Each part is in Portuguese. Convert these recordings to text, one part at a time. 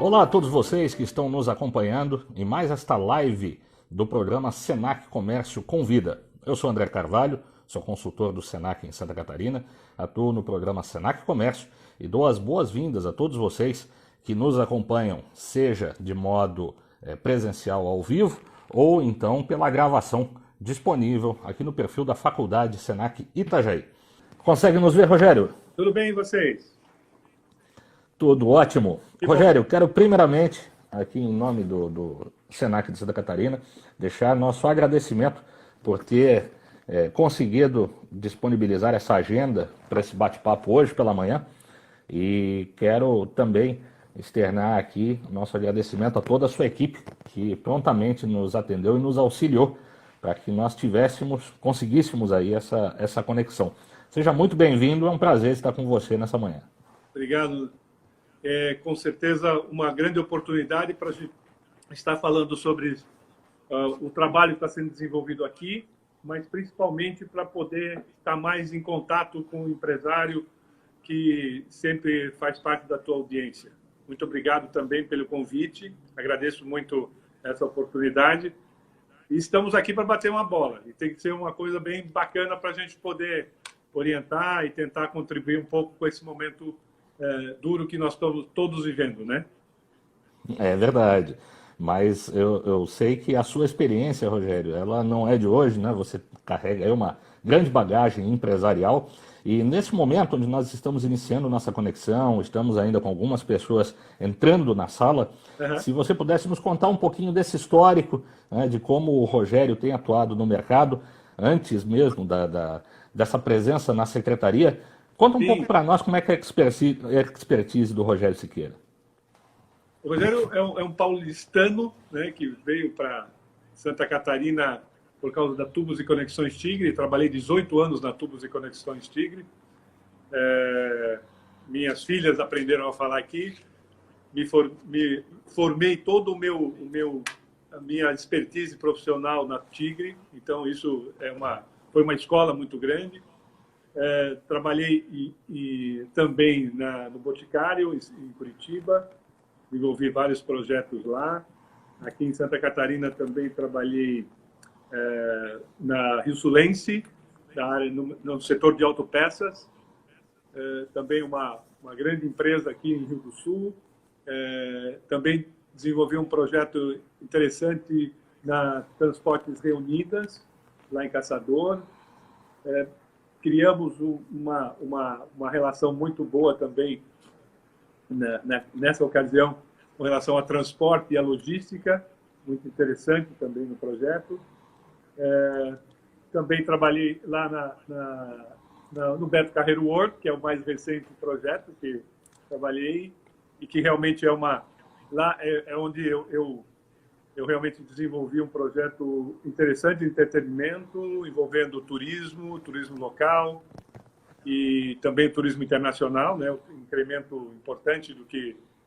Olá a todos vocês que estão nos acompanhando em mais esta live do programa Senac Comércio Convida. Eu sou André Carvalho, sou consultor do Senac em Santa Catarina, atuo no programa Senac Comércio e dou as boas-vindas a todos vocês que nos acompanham, seja de modo presencial ao vivo ou então pela gravação disponível aqui no perfil da Faculdade Senac Itajaí. Consegue nos ver, Rogério? Tudo bem, e vocês? Tudo ótimo. Rogério, quero primeiramente, aqui em nome do Senac de Santa Catarina, deixar nosso agradecimento por ter conseguido disponibilizar essa agenda para esse bate-papo hoje pela manhã. E quero também externar aqui nosso agradecimento a toda a sua equipe que prontamente nos atendeu e nos auxiliou para que nós conseguíssemos aí essa conexão. Seja muito bem-vindo, é um prazer estar com você nessa manhã. Obrigado. Com certeza uma grande oportunidade para a gente estar falando sobre o trabalho que está sendo desenvolvido aqui, mas principalmente para poder estar mais em contato com o empresário que sempre faz parte da tua audiência. Muito obrigado também pelo convite, agradeço muito essa oportunidade. E estamos aqui para bater uma bola, e tem que ser uma coisa bem bacana para a gente poder orientar e tentar contribuir um pouco com esse momento duro que nós estamos todos vivendo, né? É verdade, mas eu sei que a sua experiência, Rogério, ela não é de hoje, né? Você carrega aí uma grande bagagem empresarial e nesse momento onde nós estamos iniciando nossa conexão, estamos ainda com algumas pessoas entrando na sala, se você pudesse nos contar um pouquinho desse histórico, né, de como o Rogério tem atuado no mercado, antes mesmo dessa presença na secretaria. Conta um pouco para nós como é que é a expertise do Rogério Siqueira. O Rogério é um paulistano, né, que veio para Santa Catarina por causa da Tubos e Conexões Tigre. Trabalhei 18 anos na Tubos e Conexões Tigre. Minhas filhas aprenderam a falar aqui. Me formei todo a minha expertise profissional na Tigre. Então, isso foi uma escola muito grande. Trabalhei também no Boticário, em Curitiba, desenvolvi vários projetos lá. Aqui em Santa Catarina também trabalhei na Rio Sulense, na área, no setor de autopeças, também uma grande empresa aqui em Rio do Sul. Também desenvolvi um projeto interessante na Transportes Reunidas, lá em Caçador. Criamos uma relação muito boa também, nessa ocasião, com relação a transporte e a logística, muito interessante também no projeto. Também trabalhei lá no Beto Carreiro World, que é o mais recente projeto que trabalhei, e que realmente lá é onde eu realmente desenvolvi um projeto interessante de entretenimento, envolvendo turismo local e também turismo internacional, né? Um incremento importante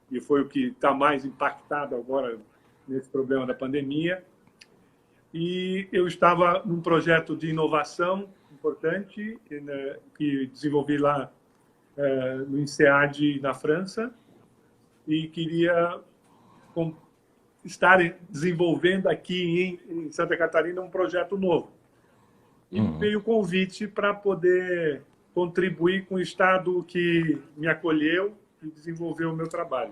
e foi o que está mais impactado agora nesse problema da pandemia. E eu estava num projeto de inovação importante, né, que desenvolvi lá no INSEAD, na França, e queria estar desenvolvendo aqui em Santa Catarina um projeto novo. E veio o convite para poder contribuir com o Estado que me acolheu e desenvolveu o meu trabalho.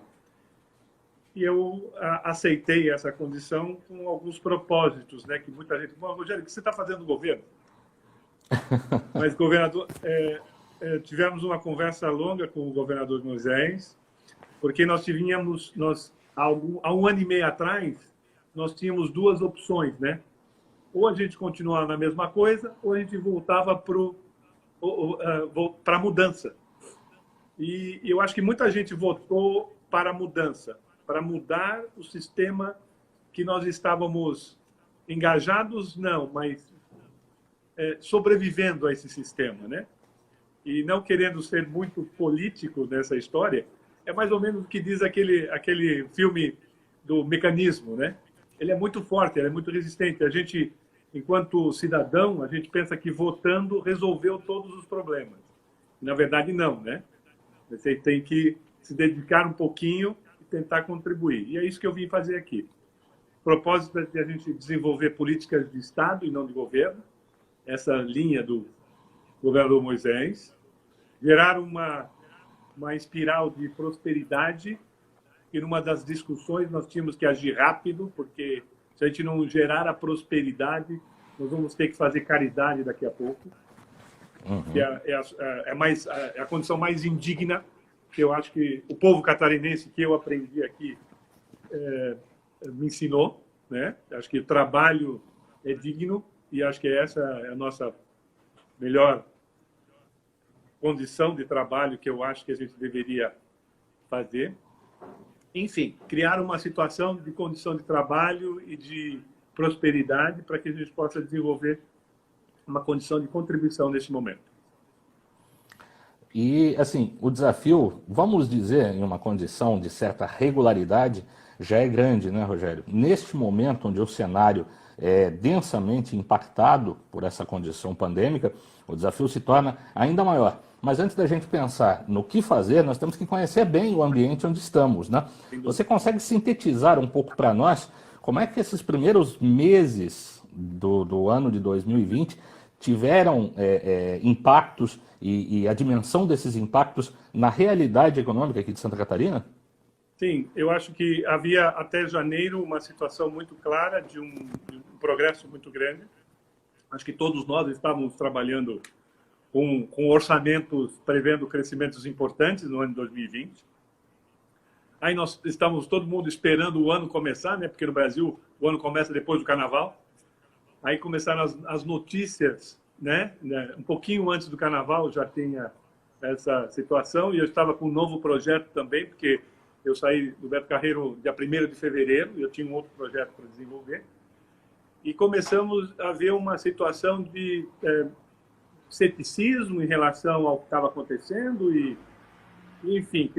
E eu aceitei essa condição com alguns propósitos, né? Que muita gente... Bom, Rogério, o que você está fazendo no governo? Mas, governador, tivemos uma conversa longa com o governador Moisés, porque nós há um ano e meio atrás, nós tínhamos duas opções, né? Ou a gente continuava na mesma coisa, ou a gente voltava para a mudança. E eu acho que muita gente votou para a mudança, para mudar o sistema que nós estávamos engajados, não, mas sobrevivendo a esse sistema, né? E não querendo ser muito político nessa história, é mais ou menos o que diz aquele filme do Mecanismo, né? Ele é muito forte, ele é muito resistente. A gente, enquanto cidadão, a gente pensa que votando resolveu todos os problemas. Na verdade, não, né? Você tem que se dedicar um pouquinho e tentar contribuir. E é isso que eu vim fazer aqui. O propósito é de a gente desenvolver políticas de Estado e não de governo, essa linha do governador Moisés, gerar uma espiral de prosperidade, e numa das discussões nós tínhamos que agir rápido, porque se a gente não gerar a prosperidade, nós vamos ter que fazer caridade daqui a pouco, que é a condição mais indigna, que eu acho que o povo catarinense que eu aprendi aqui me ensinou, né? Acho que o trabalho é digno e acho que essa é a nossa melhor condição de trabalho que eu acho que a gente deveria fazer. Enfim, criar uma situação de condição de trabalho e de prosperidade para que a gente possa desenvolver uma condição de contribuição nesse momento. E, assim, o desafio, vamos dizer, em uma condição de certa regularidade, já é grande, né, Rogério? Neste momento onde o cenário é densamente impactado por essa condição pandêmica, o desafio se torna ainda maior. Mas antes da gente pensar no que fazer, nós temos que conhecer bem o ambiente onde estamos, né? Você consegue sintetizar um pouco para nós como é que esses primeiros meses do ano de 2020 tiveram impactos e a dimensão desses impactos na realidade econômica aqui de Santa Catarina? Sim, eu acho que havia até janeiro uma situação muito clara de um progresso muito grande. Acho que todos nós estávamos trabalhando com orçamentos prevendo crescimentos importantes no ano de 2020. Aí nós estamos todo mundo esperando o ano começar, né? Porque no Brasil o ano começa depois do Carnaval. Aí começaram as notícias, né? Um pouquinho antes do Carnaval já tinha essa situação e eu estava com um novo projeto também, porque eu saí do Beto Carreiro dia 1º de fevereiro e eu tinha um outro projeto para desenvolver. E começamos a ver uma situação de ceticismo em relação ao que estava acontecendo e, enfim,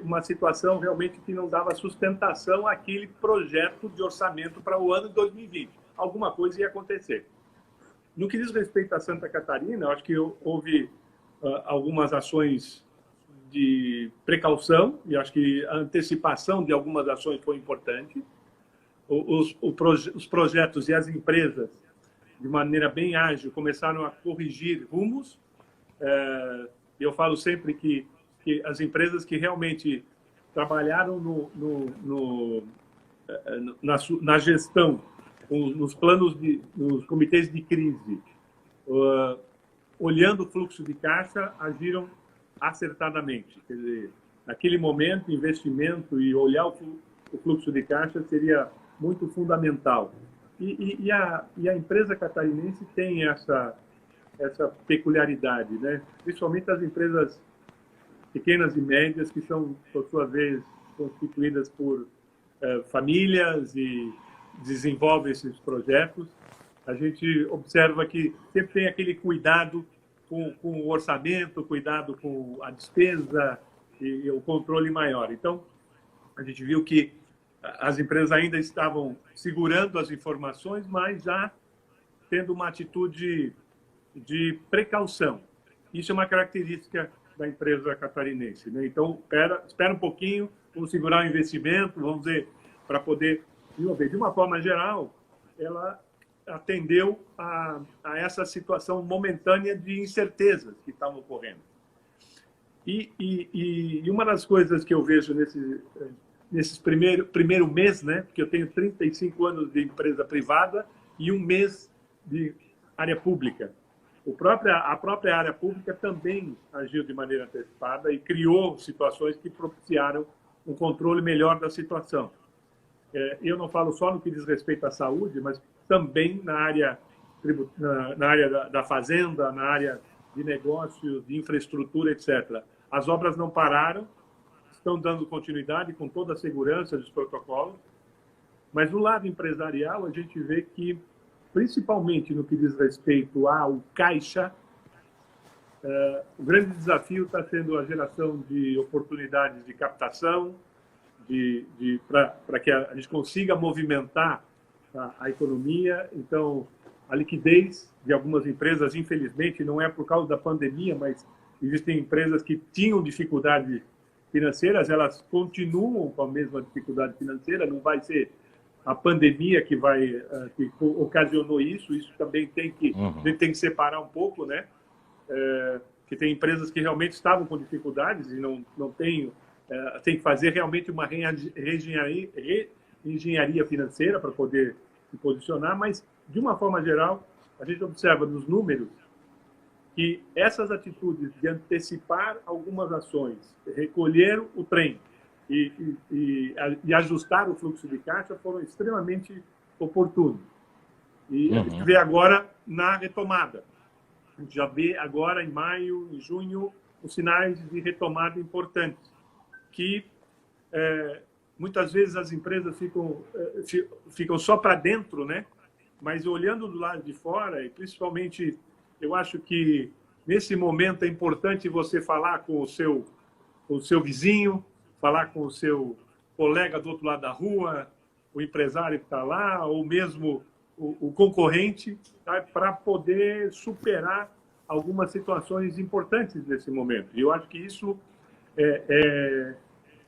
uma situação realmente que não dava sustentação àquele projeto de orçamento para o ano de 2020. Alguma coisa ia acontecer. No que diz respeito a Santa Catarina, eu acho que houve algumas ações de precaução e acho que a antecipação de algumas ações foi importante. Os projetos e as empresas, de maneira bem ágil, começaram a corrigir rumos. Eu falo sempre que as empresas que realmente trabalharam na gestão, nos planos, nos comitês de crise, olhando o fluxo de caixa, agiram acertadamente. Quer dizer, naquele momento, investimento e olhar o fluxo de caixa seria muito fundamental. E a empresa catarinense tem essa peculiaridade, né? Principalmente as empresas pequenas e médias, que são, por sua vez, constituídas por famílias e desenvolvem esses projetos. A gente observa que sempre tem aquele cuidado com o orçamento, cuidado com a despesa e o controle maior. Então, a gente viu que as empresas ainda estavam segurando as informações, mas já tendo uma atitude de precaução. Isso é uma característica da empresa catarinense, né? Então, espera um pouquinho, vamos segurar o investimento, vamos ver, para poder desenvolver. De uma forma geral, ela atendeu a essa situação momentânea de incertezas que estavam ocorrendo. E uma das coisas que eu vejo nesses primeiro mês, né? Porque eu tenho 35 anos de empresa privada e um mês de área pública. A própria área pública também agiu de maneira antecipada e criou situações que propiciaram um controle melhor da situação. Eu não falo só no que diz respeito à saúde, mas também na área da fazenda, na área de negócios, de infraestrutura, etc. As obras não pararam, estão dando continuidade com toda a segurança dos protocolos, mas no lado empresarial a gente vê que, principalmente no que diz respeito ao caixa, o grande desafio está sendo a geração de oportunidades de captação, para que a gente consiga movimentar a economia. Então, a liquidez de algumas empresas, infelizmente, não é por causa da pandemia, mas existem empresas que tinham dificuldade financeiras, elas continuam com a mesma dificuldade financeira, não vai ser a pandemia que ocasionou isso. Isso também a gente tem que separar um pouco, né? Que tem empresas que realmente estavam com dificuldades e não tem que fazer realmente uma reengenharia financeira para poder se posicionar, mas de uma forma geral a gente observa nos números que essas atitudes de antecipar algumas ações, recolher o trem e ajustar o fluxo de caixa foram extremamente oportunos. E a gente vê agora na retomada. A gente já vê agora em maio, em junho, os sinais de retomada importantes, que muitas vezes as empresas ficam só para dentro, né? Mas olhando do lado de fora, e principalmente, eu acho que nesse momento é importante você falar com o seu vizinho, falar com o seu colega do outro lado da rua, o empresário que está lá, ou mesmo o concorrente, tá? Para poder superar algumas situações importantes nesse momento. E eu acho que isso é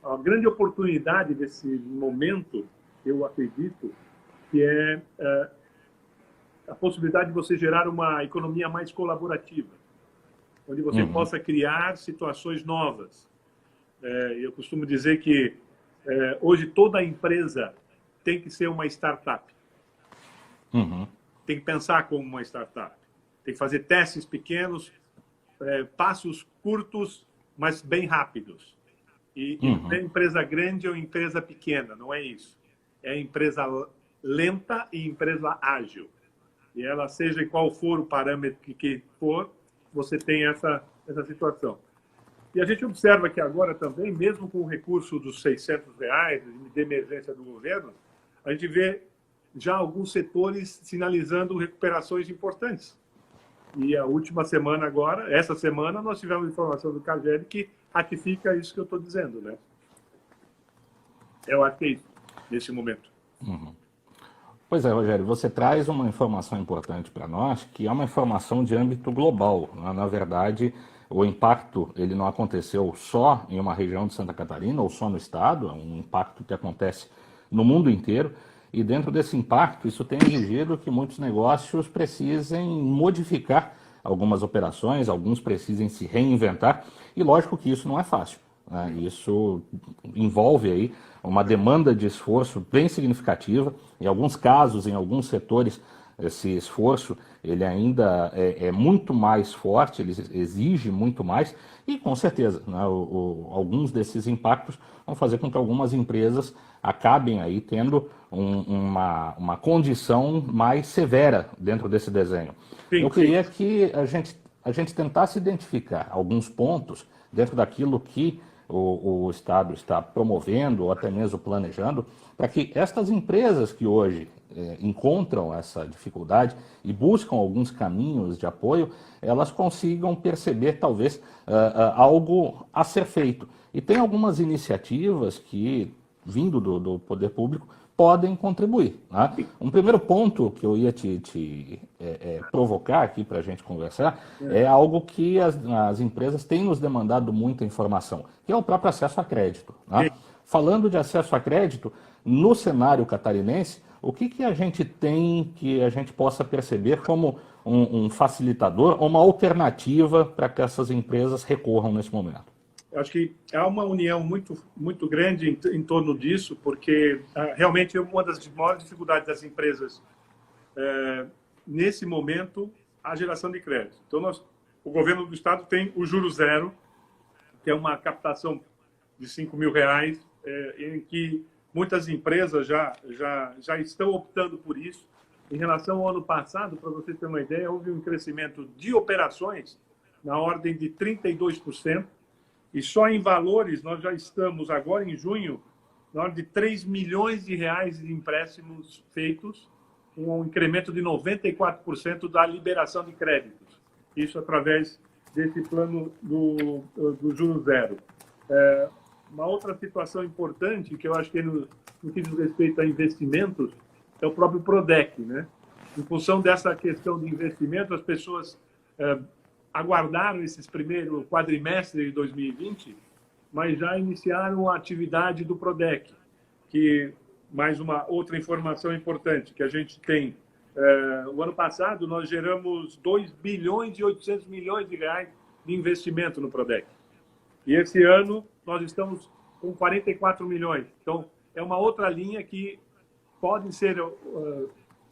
a grande oportunidade desse momento, eu acredito, que é a possibilidade de você gerar uma economia mais colaborativa, onde você possa criar situações novas. Eu costumo dizer que hoje toda empresa tem que ser uma startup. Tem que pensar como uma startup. Tem que fazer testes pequenos, passos curtos, mas bem rápidos. E não é empresa grande ou empresa pequena, não é isso. É empresa lenta e empresa ágil. E ela, seja qual for o parâmetro que for, você tem essa situação. E a gente observa que agora também, mesmo com o recurso dos R$600 de emergência do governo, a gente vê já alguns setores sinalizando recuperações importantes. E a última semana agora, essa semana, nós tivemos informação do CAGED que ratifica isso que eu estou dizendo, né? Eu acho que é isso, nesse momento. Pois é, Rogério, você traz uma informação importante para nós, que é uma informação de âmbito global. Na verdade, o impacto ele não aconteceu só em uma região de Santa Catarina ou só no estado, é um impacto que acontece no mundo inteiro. E dentro desse impacto, isso tem exigido que muitos negócios precisem modificar algumas operações, alguns precisem se reinventar, e lógico que isso não é fácil, né? Isso envolve aí uma demanda de esforço bem significativa. Em alguns casos, em alguns setores, esse esforço ele ainda é muito mais forte, ele exige muito mais, e com certeza, né, alguns desses impactos vão fazer com que algumas empresas acabem aí tendo uma condição mais severa dentro desse desenho. Eu queria que a gente tentasse identificar alguns pontos dentro daquilo que o Estado está promovendo ou até mesmo planejando, para que estas empresas que hoje encontram essa dificuldade e buscam alguns caminhos de apoio, elas consigam perceber talvez algo a ser feito. E tem algumas iniciativas que, vindo do poder público, podem contribuir, né? Um primeiro ponto que eu ia te provocar aqui para a gente conversar é algo que as empresas têm nos demandado muita informação, que é o próprio acesso a crédito, né? Falando de acesso a crédito, no cenário catarinense, o que a gente tem que a gente possa perceber como um facilitador ou uma alternativa para que essas empresas recorram nesse momento? Eu acho que há uma união muito grande em torno disso, porque realmente uma das maiores dificuldades das empresas nesse momento a geração de crédito. Então, o governo do estado tem o Juro Zero, que é uma captação de R$5.000, em que muitas empresas já estão optando por isso. Em relação ao ano passado, para você ter uma ideia, houve um crescimento de operações na ordem de 32%, e só em valores nós já estamos agora em junho na ordem de R$3 milhões de empréstimos feitos, com um incremento de 94% da liberação de créditos. Isso através desse plano do Juro Zero. Uma outra situação importante, que eu acho que no que diz respeito a investimentos, é o próprio Prodec, né? Em função dessa questão de investimento, as pessoas aguardaram esses primeiros quadrimestres de 2020 mas já iniciaram a atividade do Prodec, que mais uma outra informação importante que a gente tem. O ano passado nós geramos 2 bilhões e 800 milhões de reais de investimento no Prodec. E esse ano nós estamos com 44 milhões. Então, é uma outra linha que pode ser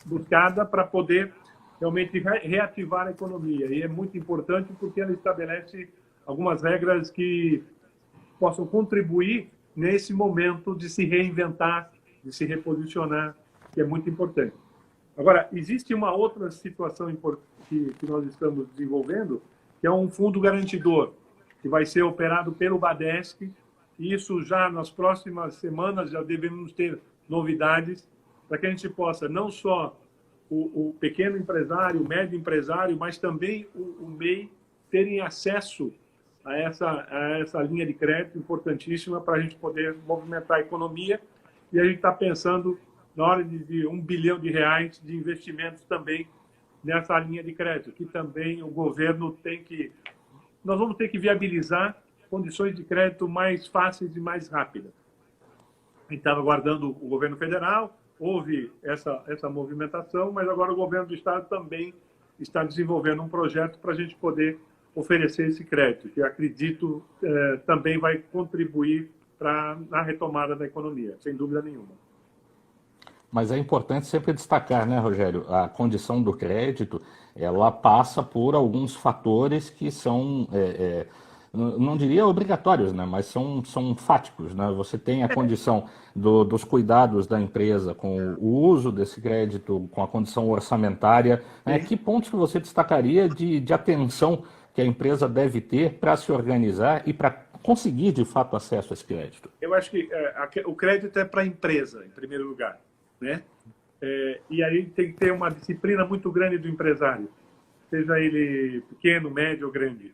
buscada para poder realmente reativar a economia. E é muito importante porque ela estabelece algumas regras que possam contribuir nesse momento de se reinventar, de se reposicionar, que é muito importante. Agora, existe uma outra situação que nós estamos desenvolvendo, que é um fundo garantidor, que vai ser operado pelo Badesc, e isso já nas próximas semanas já devemos ter novidades para que a gente possa não só o pequeno empresário, o médio empresário, mas também o MEI terem acesso a essa linha de crédito importantíssima para a gente poder movimentar a economia. E a gente está pensando na hora de 1 bilhão de reais de investimentos também nessa linha de crédito, que também o governo tem que... Nós vamos ter que viabilizar condições de crédito mais fáceis e mais rápidas. A gente estava aguardando o governo federal, houve essa movimentação, mas agora o governo do estado também está desenvolvendo um projeto para a gente poder oferecer esse crédito, que acredito também vai contribuir na retomada da economia, sem dúvida nenhuma. Mas é importante sempre destacar, né, Rogério, a condição do crédito, ela passa por alguns fatores que são, não diria obrigatórios, né, mas são fáticos, né? Você tem a condição dos cuidados da empresa com o uso desse crédito, com a condição orçamentária, né? Que pontos que você destacaria de atenção que a empresa deve ter para se organizar e para conseguir, de fato, acesso a esse crédito? Eu acho que o crédito é para a empresa, em primeiro lugar, né? E aí tem que ter uma disciplina muito grande do empresário, seja ele pequeno, médio ou grande.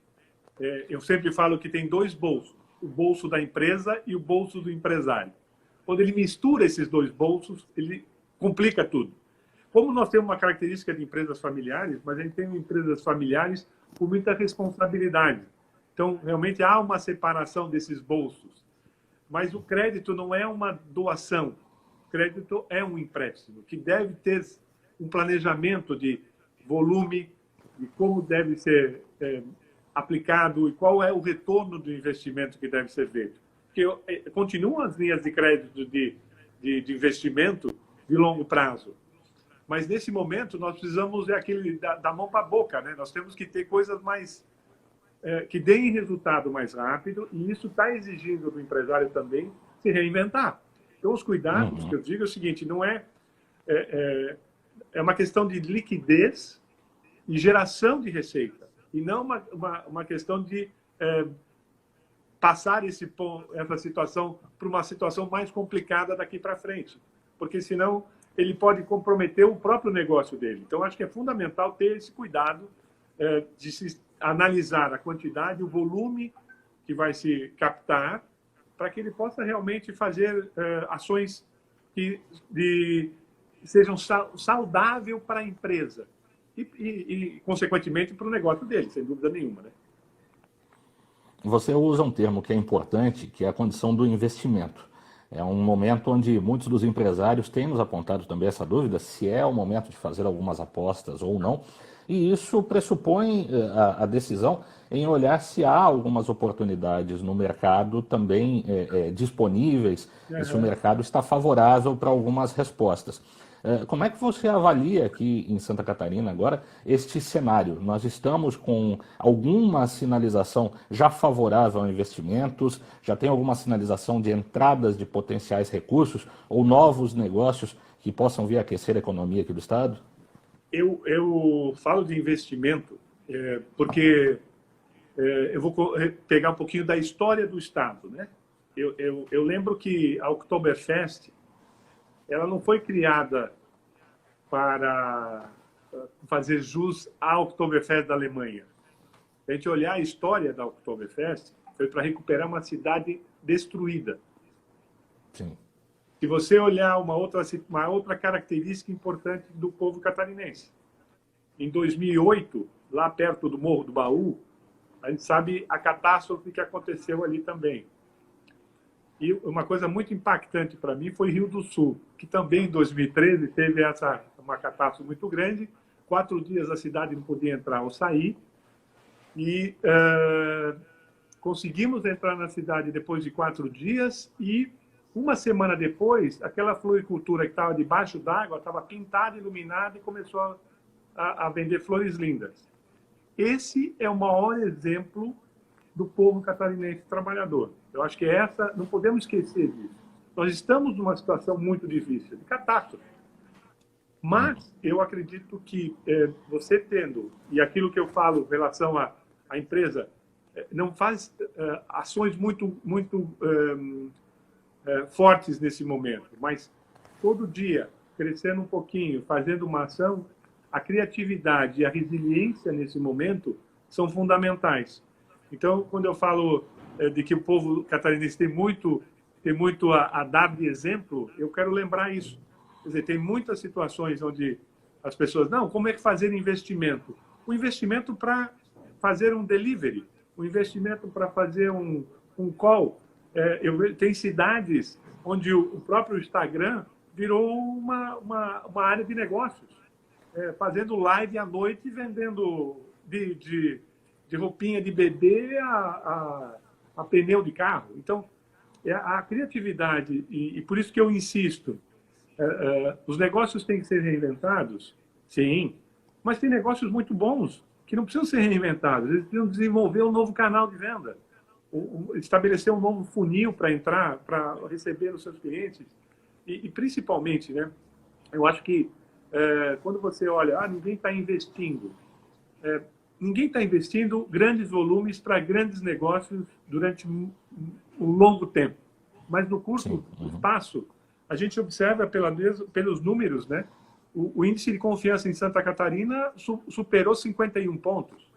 Eu sempre falo que tem dois bolsos, o bolso da empresa e o bolso do empresário. Quando ele mistura esses dois bolsos, ele complica tudo. Como nós temos uma característica de empresas familiares, mas a gente tem empresas familiares com muita responsabilidade. Então, realmente há uma separação desses bolsos. Mas o crédito não é uma doação. O crédito é um empréstimo, que deve ter um planejamento de volume, de como deve ser aplicado e qual é o retorno do investimento que deve ser feito. Porque continuam as linhas de crédito de investimento de longo prazo. Mas, nesse momento, nós precisamos da mão para a boca, né? Nós temos que ter coisas mais... que deem resultado mais rápido, e isso está exigindo do empresário também se reinventar. Então, os cuidados que eu digo é o seguinte, não é uma questão de liquidez e geração de receita, e não uma questão de passar essa situação para uma situação mais complicada daqui para frente, porque senão ele pode comprometer o próprio negócio dele. Então, acho que é fundamental ter esse cuidado de se analisar a quantidade, o volume que vai se captar, para que ele possa realmente fazer ações que sejam saudáveis para a empresa e, consequentemente, para o negócio dele, sem dúvida nenhuma, né? Você usa um termo que é importante, que é a condição do investimento. É um momento onde muitos dos empresários têm nos apontado também essa dúvida, se é o momento de fazer algumas apostas ou não. E isso pressupõe a decisão em olhar se há algumas oportunidades no mercado também disponíveis, e se o mercado está favorável para algumas respostas. Como é que você avalia aqui em Santa Catarina agora este cenário? Nós estamos com alguma sinalização já favorável a investimentos? Já tem alguma sinalização de entradas de potenciais recursos ou novos negócios que possam vir a aquecer a economia aqui do Estado? Eu falo de investimento porque eu vou pegar um pouquinho da história do Estado, né? Eu lembro que a Oktoberfest ela não foi criada para fazer jus à Oktoberfest da Alemanha. Se a gente olhar a história da Oktoberfest, foi para recuperar uma cidade destruída. Sim. Se você olhar uma outra característica importante do povo catarinense. Em 2008, lá perto do Morro do Baú, a gente sabe a catástrofe que aconteceu ali também. E uma coisa muito impactante para mim foi Rio do Sul, que também em 2013 teve uma catástrofe muito grande. 4 dias a cidade não podia entrar ou sair. E conseguimos entrar na cidade depois de 4 dias e uma semana depois, aquela floricultura que estava debaixo d'água estava pintada, iluminada e começou a vender flores lindas. Esse é o maior exemplo do povo catarinense trabalhador. Eu acho que não podemos esquecer disso. Nós estamos numa situação muito difícil, de catástrofe. Mas eu acredito que você tendo, e aquilo que eu falo em relação à empresa, não faz ações muito fortes nesse momento, mas todo dia, crescendo um pouquinho, fazendo uma ação, a criatividade e a resiliência nesse momento são fundamentais. Então, quando eu falo de que o povo catarinense tem muito a dar de exemplo, eu quero lembrar isso. Quer dizer, tem muitas situações onde as pessoas, não, como é que fazer investimento? O investimento para fazer um delivery, o investimento para fazer um call. Tem cidades onde o próprio Instagram virou uma área de negócios, fazendo live à noite, vendendo de roupinha de bebê a pneu de carro. Então, a criatividade, e por isso que eu insisto, os negócios têm que ser reinventados, sim, mas tem negócios muito bons que não precisam ser reinventados, eles precisam desenvolver um novo canal de venda, estabelecer um novo funil para entrar, para receber os seus clientes, e principalmente, né, eu acho que quando você olha, ninguém está investindo, ninguém está investindo grandes volumes para grandes negócios durante um longo tempo. Mas no curto espaço, a gente observa pelos números, né? O índice de confiança em Santa Catarina superou 51 pontos.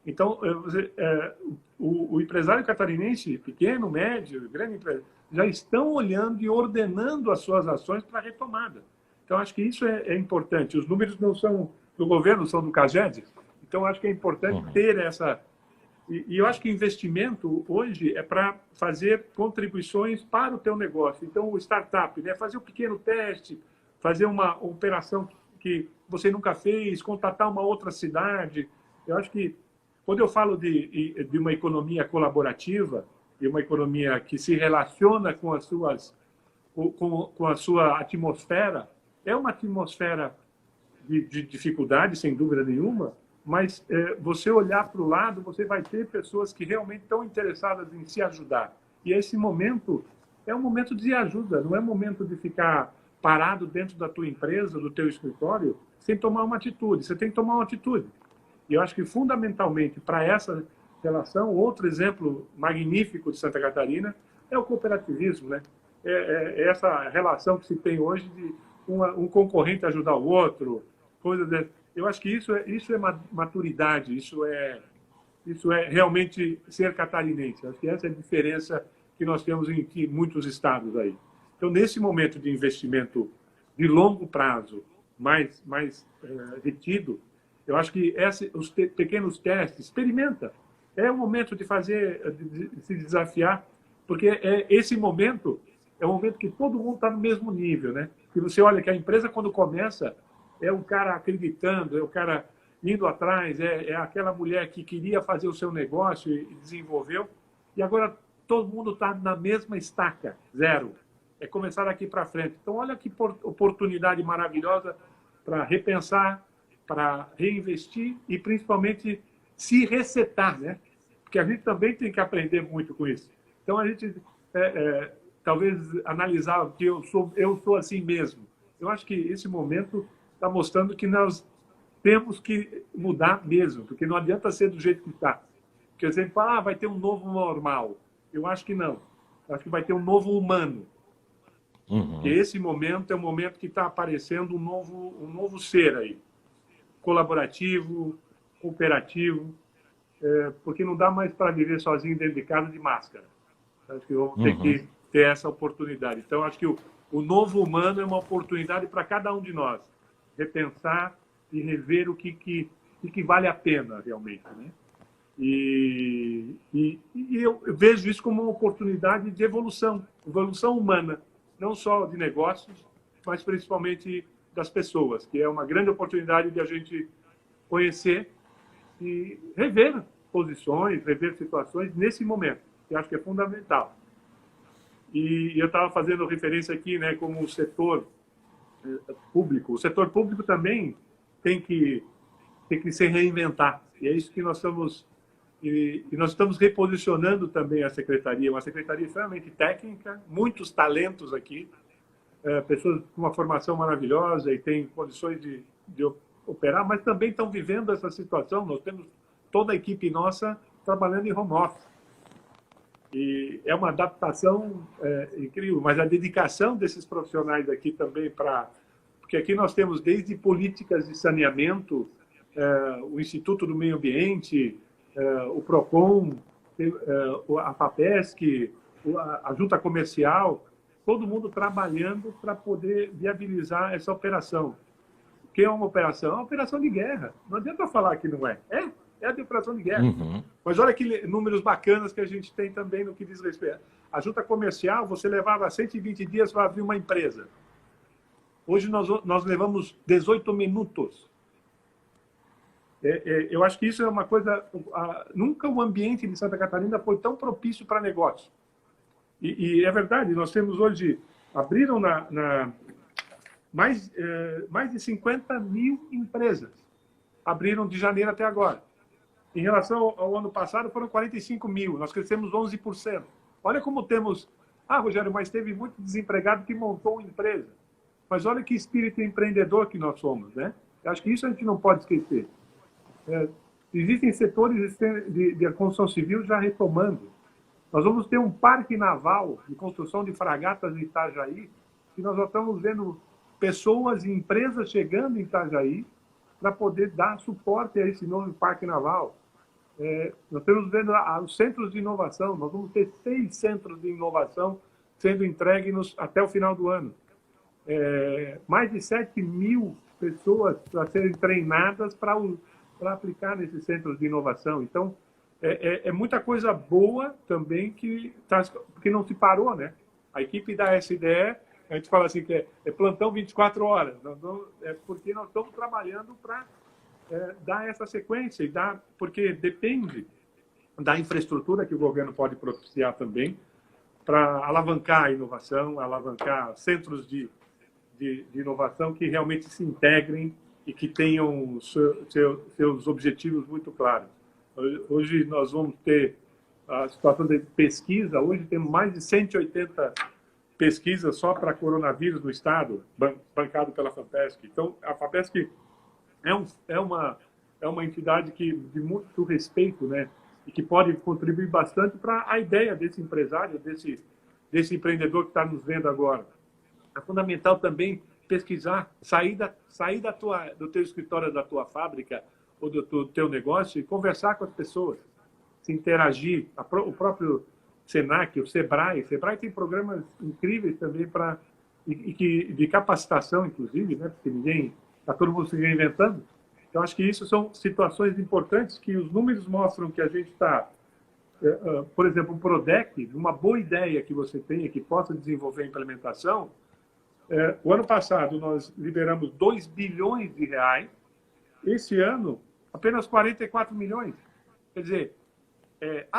Então, o empresário catarinense, pequeno, médio, grande empresário, já estão olhando e ordenando as suas ações para a retomada. Então, acho que isso é importante. Os números não são do governo, são do CAGED. Então, acho que é importante ter essa... E eu acho que investimento hoje é para fazer contribuições para o teu negócio. Então, o startup, né? Fazer um pequeno teste, fazer uma operação que você nunca fez, contatar uma outra cidade. Eu acho que, quando eu falo de uma economia colaborativa, e uma economia que se relaciona com a sua atmosfera, é uma atmosfera de dificuldade, sem dúvida nenhuma, mas você olhar para o lado, você vai ter pessoas que realmente estão interessadas em se ajudar. E esse momento é um momento de ajuda, não é momento de ficar parado dentro da tua empresa, do teu escritório, sem tomar uma atitude. Você tem que tomar uma atitude. E eu acho que, fundamentalmente, para essa relação, outro exemplo magnífico de Santa Catarina é o cooperativismo, né? Essa relação que se tem hoje de um concorrente ajudar o outro, coisas dessas. Eu acho que isso é maturidade, isso é realmente ser catarinense. Acho que essa é a diferença que nós temos em muitos estados aí. Então, nesse momento de investimento de longo prazo, mais retido, eu acho que os pequenos testes, experimenta. É o momento de se desafiar, porque esse momento é um momento que todo mundo está no mesmo nível, né? E você olha que a empresa, quando começa, é o cara acreditando, é o cara indo atrás, é aquela mulher que queria fazer o seu negócio e desenvolveu, e agora todo mundo está na mesma estaca, zero. É começar daqui para frente. Então, olha que oportunidade maravilhosa para repensar, para reinvestir e, principalmente, se resetar, né? Porque a gente também tem que aprender muito com isso. Então, a gente talvez analisar que eu sou assim mesmo. Eu acho que esse momento está mostrando que nós temos que mudar mesmo, porque não adianta ser do jeito que está. Porque você fala, vai ter um novo normal. Eu acho que não. Eu acho que vai ter um novo humano. Porque esse momento é um momento que está aparecendo um novo ser aí. Colaborativo, cooperativo, porque não dá mais para viver sozinho dentro de casa de máscara. Acho que vamos ter que ter essa oportunidade. Então, acho que o novo humano é uma oportunidade para cada um de nós repensar e rever o que vale a pena realmente, né? E E eu vejo isso como uma oportunidade de evolução humana, não só de negócios, mas principalmente das pessoas, que é uma grande oportunidade de a gente conhecer e rever posições, rever situações nesse momento, que eu acho que é fundamental. E eu estava fazendo referência aqui, né, como o setor público. O setor público também tem que se reinventar. E é isso que nós estamos... E nós estamos reposicionando também a secretaria, uma secretaria extremamente técnica, muitos talentos aqui, pessoas com uma formação maravilhosa e têm condições de operar, mas também estão vivendo essa situação. Nós temos toda a equipe nossa trabalhando em home office. E é uma adaptação incrível, mas a dedicação desses profissionais aqui também porque aqui nós temos desde políticas de saneamento, o Instituto do Meio Ambiente, o PROCON, a FAPESC, a Junta Comercial, todo mundo trabalhando para poder viabilizar essa operação. O que é uma operação? É uma operação de guerra. Não adianta falar que não é. É de operação de guerra. Uhum. Mas olha que números bacanas que a gente tem também no que diz respeito. A Junta Comercial, você levava 120 dias para abrir uma empresa. Hoje nós levamos 18 minutos. Eu acho que isso é uma coisa... Nunca o ambiente de Santa Catarina foi tão propício para negócio. E é verdade, nós temos hoje... Abriram mais de 50 mil empresas. Abriram de janeiro até agora. Em relação ao ano passado, foram 45 mil. Nós crescemos 11%. Olha como temos... Rogério, mas teve muito desempregado que montou uma empresa. Mas olha que espírito empreendedor que nós somos, né? Eu acho que isso a gente não pode esquecer. Existem setores de construção civil já retomando. Nós vamos ter um parque naval de construção de fragatas em Itajaí, e nós já estamos vendo pessoas e empresas chegando em Itajaí para poder dar suporte a esse novo parque naval. Nós estamos vendo os centros de inovação. Nós vamos ter 6 centros de inovação sendo entregues até o final do ano. Mais de 7 mil pessoas para serem treinadas para aplicar nesses centros de inovação. Então, é muita coisa boa também que não se parou, né? A equipe da SDE, a gente fala assim que é plantão 24 horas. Porque nós estamos trabalhando para dar essa sequência, porque depende da infraestrutura que o governo pode propiciar também para alavancar a inovação, alavancar centros de inovação que realmente se integrem e que tenham seus objetivos muito claros. Hoje nós vamos ter a situação de pesquisa. Hoje temos mais de 180 pesquisas só para coronavírus no estado, bancado pela FAPESC. Então, a FAPESC é uma entidade de muito respeito, né? E que pode contribuir bastante para a ideia desse empresário, desse empreendedor que está nos vendo agora. É fundamental também pesquisar, sair do teu escritório, da tua fábrica ou do teu negócio e conversar com as pessoas, se interagir. O próprio Senac, o Sebrae tem programas incríveis também de capacitação, inclusive, né? Porque está todo mundo se reinventando. Então, acho que isso são situações importantes que os números mostram que a gente está... por exemplo, o Prodec, uma boa ideia que você tenha, que possa desenvolver a implementação. O ano passado, nós liberamos 2 bilhões de reais. Esse ano, apenas 44 milhões. Quer dizer,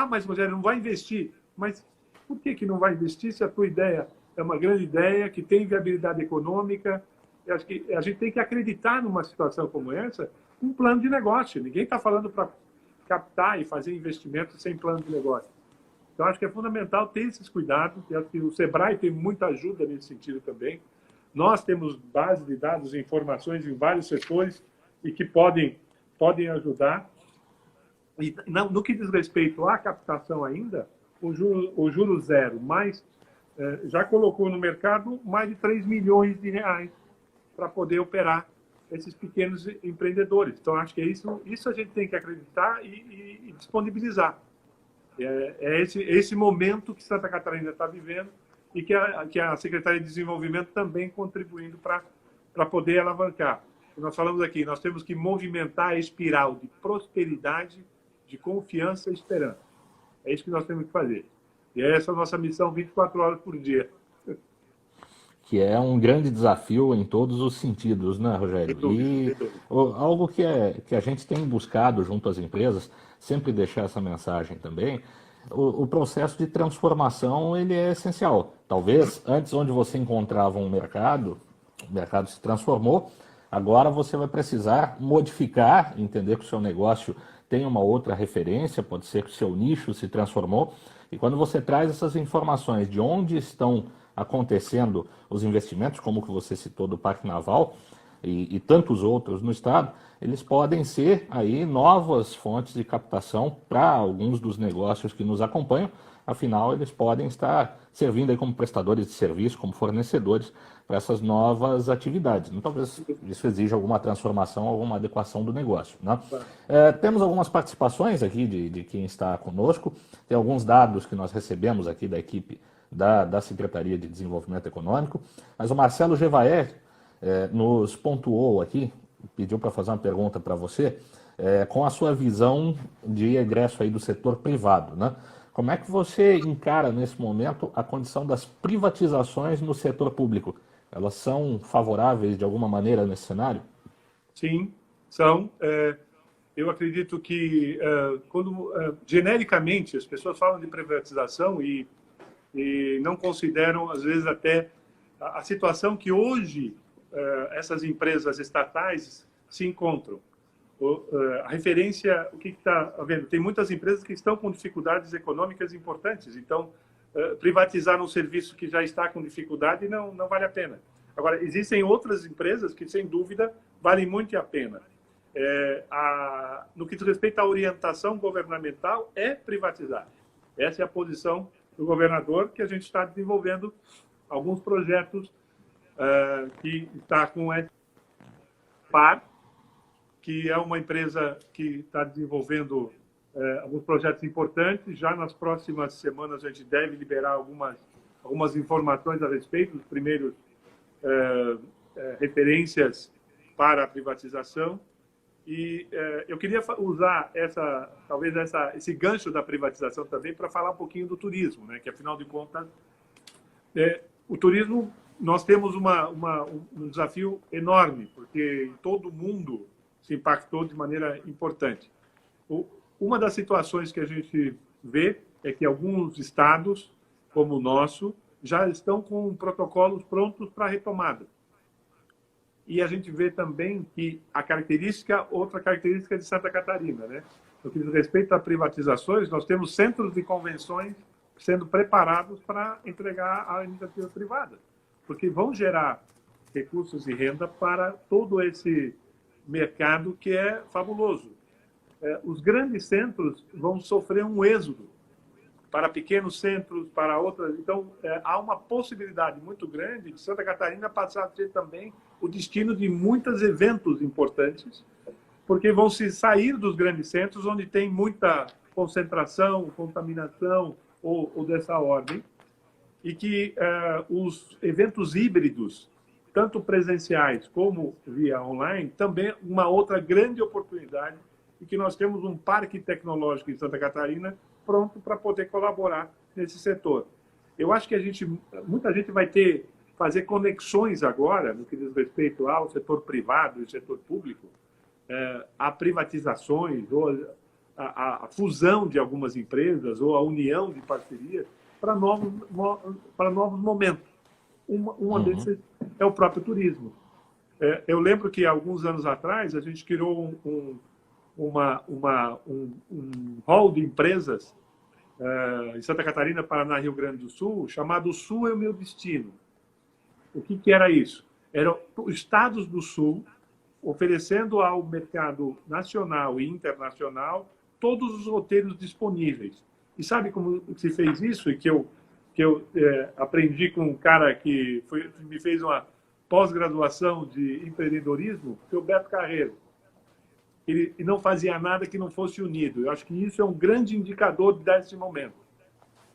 mas, Rogério, não vai investir. Mas por que não vai investir se a tua ideia é uma grande ideia, que tem viabilidade econômica? Eu acho que a gente tem que acreditar numa situação como essa, um plano de negócio. Ninguém está falando para captar e fazer investimentos sem plano de negócio. Então, acho que é fundamental ter esses cuidados. Eu acho que o Sebrae tem muita ajuda nesse sentido também. Nós temos base de dados e informações em vários setores e que podem ajudar. E no que diz respeito à captação ainda, o juro zero, já colocou no mercado mais de 3 milhões de reais para poder operar esses pequenos empreendedores. Então, acho que isso a gente tem que acreditar e disponibilizar. É esse momento que Santa Catarina está vivendo e que a Secretaria de Desenvolvimento também contribuindo para poder alavancar. Nós falamos aqui, nós temos que movimentar a espiral de prosperidade, de confiança e esperança. É isso que nós temos que fazer. E essa é a nossa missão 24 horas por dia. Que é um grande desafio em todos os sentidos, né, Rogério? Sem dúvida, E sem dúvida. algo que a gente tem buscado junto às empresas, sempre deixar essa mensagem também, o processo de transformação ele é essencial. Talvez antes onde você encontrava um mercado, o mercado se transformou, agora você vai precisar modificar, entender que o seu negócio tem uma outra referência, pode ser que o seu nicho se transformou, e quando você traz essas informações de onde estão acontecendo os investimentos, como que você citou do Parque Naval e tantos outros no estado, eles podem ser aí novas fontes de captação para alguns dos negócios que nos acompanham. Afinal, eles podem estar servindo aí como prestadores de serviço, como fornecedores para essas novas atividades. Então, talvez isso exija alguma transformação, alguma adequação do negócio, né? Temos algumas participações aqui de quem está conosco. Tem alguns dados que nós recebemos aqui da equipe da Secretaria de Desenvolvimento Econômico, mas o Marcelo Gevaer nos pontuou aqui, pediu para fazer uma pergunta para você, com a sua visão de egresso aí do setor privado, né? Como é que você encara nesse momento a condição das privatizações no setor público? Elas são favoráveis de alguma maneira nesse cenário? Sim, são. Eu acredito que, quando genericamente as pessoas falam de privatização e não consideram, às vezes, até a situação que hoje essas empresas estatais se encontram. A referência, o que está havendo? Tem muitas empresas que estão com dificuldades econômicas importantes, então privatizar um serviço que já está com dificuldade não vale a pena. Agora, existem outras empresas que, sem dúvida, valem muito a pena. No que diz respeito à orientação governamental, é privatizar. Essa é a posição do governador, que a gente está desenvolvendo alguns projetos que está com a Par, que é uma empresa que está desenvolvendo alguns projetos importantes. Já nas próximas semanas a gente deve liberar algumas informações a respeito dos primeiros referências para a privatização. E eu queria usar esse gancho da privatização também para falar um pouquinho do turismo, né? Que, afinal de contas, o turismo, nós temos um desafio enorme, porque todo mundo se impactou de maneira importante. Uma das situações que a gente vê é que alguns estados, como o nosso, já estão com protocolos prontos para a retomada. E a gente vê também que outra característica de Santa Catarina, né? No que diz respeito a privatizações, nós temos centros de convenções sendo preparados para entregar à iniciativa privada, porque vão gerar recursos e renda para todo esse mercado que é fabuloso. Os grandes centros vão sofrer um êxodo para pequenos centros, para outras. Então, há uma possibilidade muito grande de Santa Catarina passar a ser também o destino de muitos eventos importantes, porque vão se sair dos grandes centros, onde tem muita concentração, contaminação ou dessa ordem, e que os eventos híbridos, tanto presenciais como via online, também uma outra grande oportunidade, e que nós temos um parque tecnológico em Santa Catarina pronto para poder colaborar nesse setor. Eu acho que muita gente vai fazer conexões agora, no que diz respeito ao setor privado e setor público, a privatizações, ou a fusão de algumas empresas, ou a união de parcerias, para novos momentos. Uma desses é o próprio turismo. Eu lembro que, alguns anos atrás, a gente criou um hall de empresas em Santa Catarina, Paraná, Rio Grande do Sul, chamado Sul é o Meu Destino. O que era isso? Eram estados do Sul oferecendo ao mercado nacional e internacional todos os roteiros disponíveis. E sabe como se fez isso? E que eu aprendi com um cara que me fez uma pós-graduação de empreendedorismo, que é o Beto Carreiro. Ele não fazia nada que não fosse unido. Eu acho que isso é um grande indicador desse momento.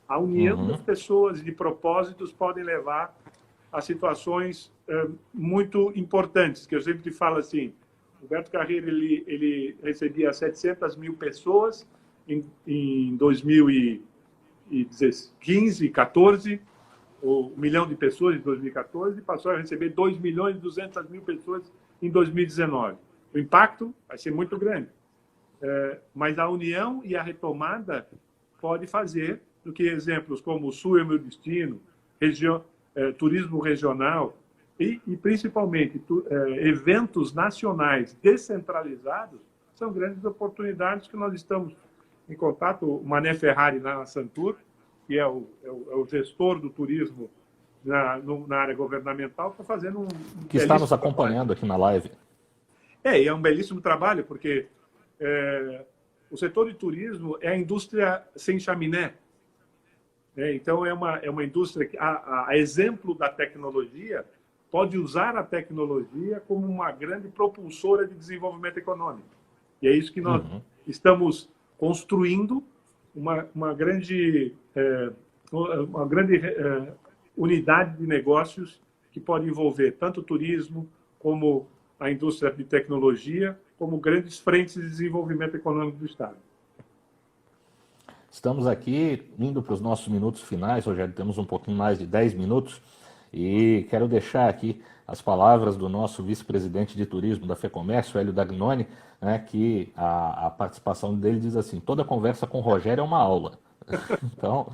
A união das pessoas e de propósitos podem levar a situações muito importantes, que eu sempre falo assim, o Beto Carreiro ele recebia 700 mil pessoas em 2015, 14, o 1 milhão de pessoas em 2014 e passou a receber 2 milhões e 200 mil pessoas em 2019. O impacto vai ser muito grande. Mas a união e a retomada pode fazer do que exemplos como o Sul é meu destino, turismo regional e principalmente, eventos nacionais descentralizados são grandes oportunidades que nós estamos em contato. O Mané Ferrari, na Santur, que é o gestor do turismo na área governamental, está fazendo que está nos acompanhando aqui na live. É um belíssimo trabalho, porque o setor de turismo é a indústria sem chaminé. Então, é uma indústria que, a exemplo da tecnologia, pode usar a tecnologia como uma grande propulsora de desenvolvimento econômico. E é isso que nós estamos construindo, uma grande unidade de negócios que pode envolver tanto o turismo como a indústria de tecnologia, como grandes frentes de desenvolvimento econômico do Estado. Estamos aqui indo para os nossos minutos finais, Rogério, temos um pouquinho mais de 10 minutos, e quero deixar aqui as palavras do nosso vice-presidente de turismo da FEComércio, Hélio Dagnoni, né, que a participação dele diz assim: toda conversa com o Rogério é uma aula. Então,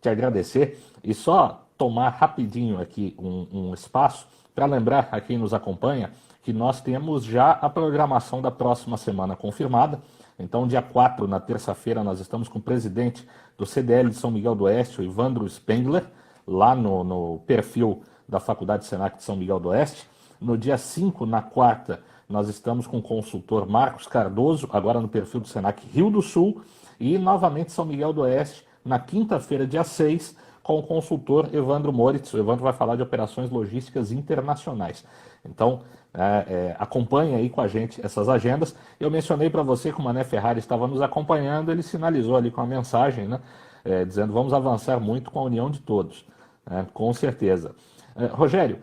te agradecer e só tomar rapidinho aqui um espaço para lembrar a quem nos acompanha que nós temos já a programação da próxima semana confirmada. Então, dia 4, na terça-feira, nós estamos com o presidente do CDL de São Miguel do Oeste, o Ivandro Spengler, lá no perfil da Faculdade Senac de São Miguel do Oeste. No dia 5, na quarta, nós estamos com o consultor Marcos Cardoso, agora no perfil do Senac Rio do Sul, e novamente São Miguel do Oeste, na quinta-feira, dia 6, com o consultor Evandro Moritz. O Evandro vai falar de operações logísticas internacionais. Então, acompanhe aí com a gente essas agendas. Eu mencionei para você que o Mané Ferrari estava nos acompanhando, ele sinalizou ali com a mensagem, né, dizendo: vamos avançar muito com a união de todos, com certeza. Rogério,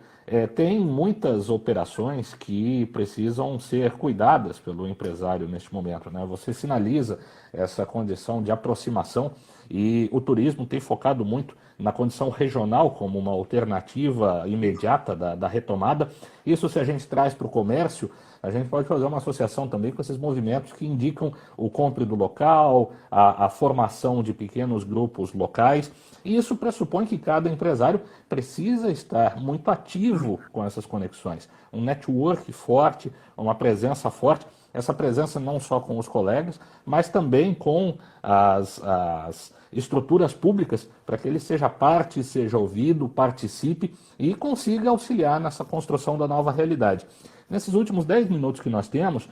tem muitas operações que precisam ser cuidadas pelo empresário neste momento, né? Você sinaliza essa condição de aproximação e o turismo tem focado muito na condição regional como uma alternativa imediata da retomada. Isso, se a gente traz para o comércio, a gente pode fazer uma associação também com esses movimentos que indicam o compre do local, a formação de pequenos grupos locais. E isso pressupõe que cada empresário precisa estar muito ativo com essas conexões. Um network forte, uma presença forte. Essa presença não só com os colegas, mas também com as estruturas públicas, para que ele seja parte, seja ouvido, participe e consiga auxiliar nessa construção da nova realidade. Nesses últimos 10 minutos que nós temos,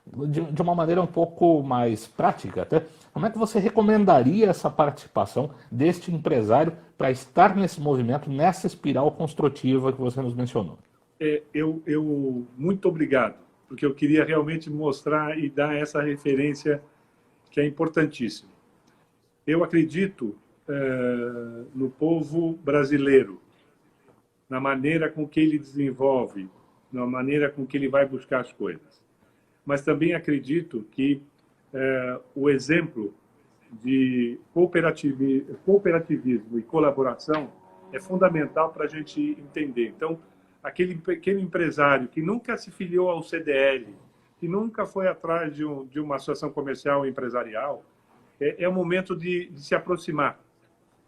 de uma maneira um pouco mais prática até, como é que você recomendaria essa participação deste empresário para estar nesse movimento, nessa espiral construtiva que você nos mencionou? Muito obrigado, porque eu queria realmente mostrar e dar essa referência que é importantíssima. Eu acredito no povo brasileiro, na maneira com que ele desenvolve, na maneira com que ele vai buscar as coisas. Mas também acredito que o exemplo de cooperativismo e colaboração é fundamental para a gente entender. Então, aquele pequeno empresário que nunca se filiou ao CDL, que nunca foi atrás de uma associação comercial ou empresarial, é o momento de se aproximar.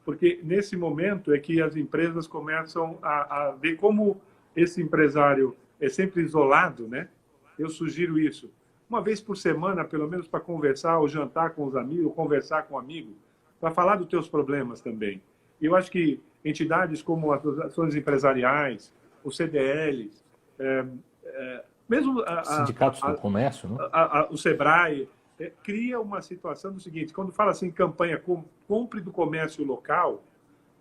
Porque nesse momento é que as empresas começam a ver como esse empresário é sempre isolado, né? Eu sugiro isso. Uma vez por semana, pelo menos, para conversar, ou jantar com os amigos, ou conversar com um amigo, para falar dos teus problemas também. E eu acho que entidades como as associações empresariais, os CDLs, mesmo sindicatos do comércio, né? O SEBRAE, cria uma situação do seguinte: quando fala assim campanha compre do comércio local,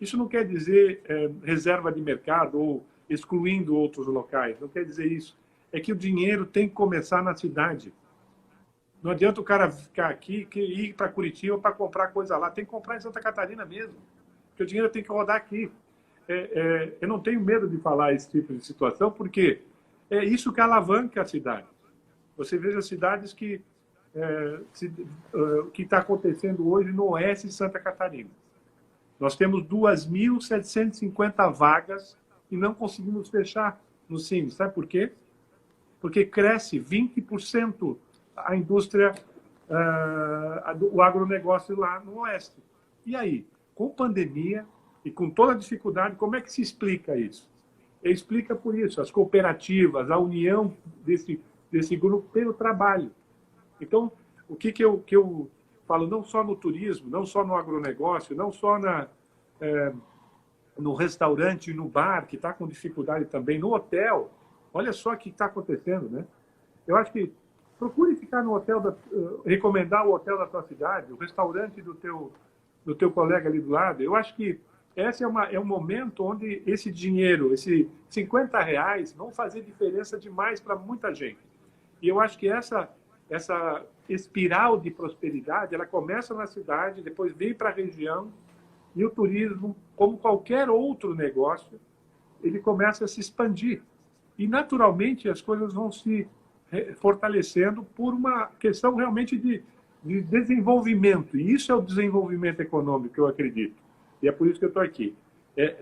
isso não quer dizer reserva de mercado ou excluindo outros locais, não quer dizer isso. É que o dinheiro tem que começar na cidade. Não adianta o cara ficar aqui e ir para Curitiba para comprar coisa lá, tem que comprar em Santa Catarina mesmo, porque o dinheiro tem que rodar aqui. Eu não tenho medo de falar esse tipo de situação, porque é isso que alavanca a cidade. Você veja cidades que o que está acontecendo hoje no oeste de Santa Catarina. Nós temos 2.750 vagas e não conseguimos fechar no Cine. Sabe por quê? Porque cresce 20% a indústria, o agronegócio lá no oeste. E aí, com pandemia e com toda a dificuldade, como é que se explica isso? Explica por isso, as cooperativas, a união desse grupo pelo trabalho. Então, o que eu falo, não só no turismo, não só no agronegócio, não só no restaurante e no bar, que está com dificuldade também, no hotel. Olha só o que está acontecendo, né? Eu acho que procure ficar no hotel, recomendar o hotel da tua cidade, o restaurante do teu colega ali do lado. Eu acho que esse é um momento onde esse dinheiro, esses R$ 50, vão fazer diferença demais para muita gente. E eu acho que essa espiral de prosperidade, ela começa na cidade, depois vem para a região, e o turismo, como qualquer outro negócio, ele começa a se expandir. E, naturalmente, as coisas vão se fortalecendo por uma questão realmente de desenvolvimento. E isso é o desenvolvimento econômico, que eu acredito. E é por isso que eu estou aqui.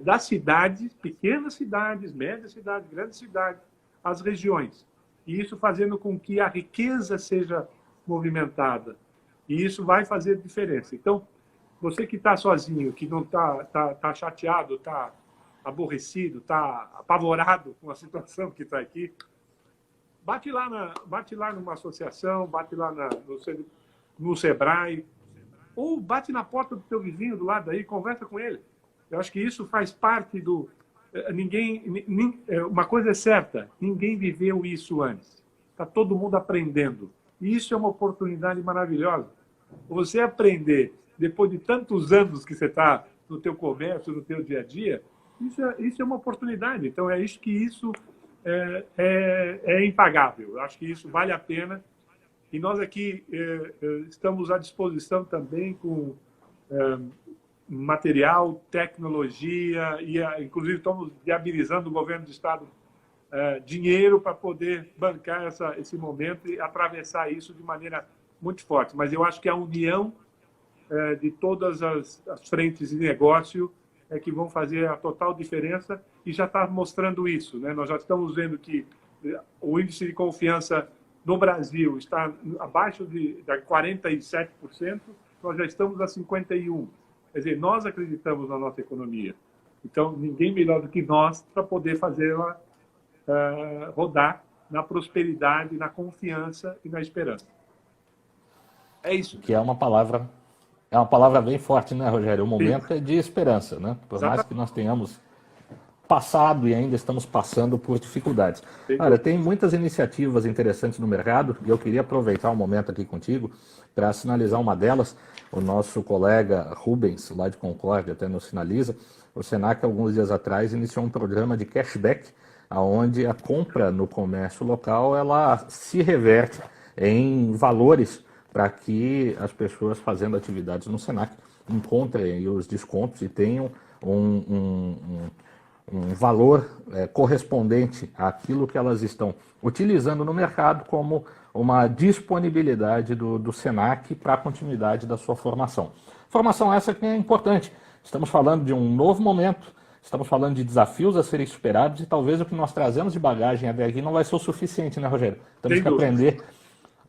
Das cidades, pequenas cidades, médias cidades, grandes cidades, as regiões. E isso fazendo com que a riqueza seja movimentada. E isso vai fazer diferença. Então, você que está sozinho, que não tá chateado, está aborrecido, está apavorado com a situação que está aqui, bate lá numa associação, bate lá no Sebrae, ou bate na porta do teu vizinho do lado aí, conversa com ele. Eu acho que isso faz parte do... Uma coisa é certa, ninguém viveu isso antes. Está todo mundo aprendendo. E isso é uma oportunidade maravilhosa. Você aprender, depois de tantos anos que você está no teu comércio, no teu dia a dia, isso é uma oportunidade. Então, isso é impagável. Eu acho que isso vale a pena. E nós aqui estamos à disposição também com material, tecnologia, e inclusive estamos viabilizando o governo do Estado dinheiro para poder bancar esse momento e atravessar isso de maneira muito forte. Mas eu acho que a união de todas as frentes de negócio é que vão fazer a total diferença, e já está mostrando isso, né? Nós já estamos vendo que o índice de confiança no Brasil está abaixo de 47%, nós já estamos a 51%. Quer dizer, nós acreditamos na nossa economia. Então, ninguém melhor do que nós para poder fazê-la rodar na prosperidade, na confiança e na esperança. É isso. Que é uma palavra bem forte, né, Rogério? O momento é de esperança, né? Por mais que nós tenhamos passado e ainda estamos passando por dificuldades. Olha, tem muitas iniciativas interessantes no mercado e eu queria aproveitar um momento aqui contigo para sinalizar uma delas. O nosso colega Rubens, lá de Concórdia, até nos sinaliza. O Senac, alguns dias atrás, iniciou um programa de cashback, onde a compra no comércio local ela se reverte em valores para que as pessoas fazendo atividades no Senac encontrem os descontos e tenham um valor correspondente àquilo que elas estão utilizando no mercado como uma disponibilidade do Senac para a continuidade da sua formação. Formação essa que é importante. Estamos falando de um novo momento, estamos falando de desafios a serem superados e talvez o que nós trazemos de bagagem até aqui não vai ser o suficiente, né, Rogério? Temos que aprender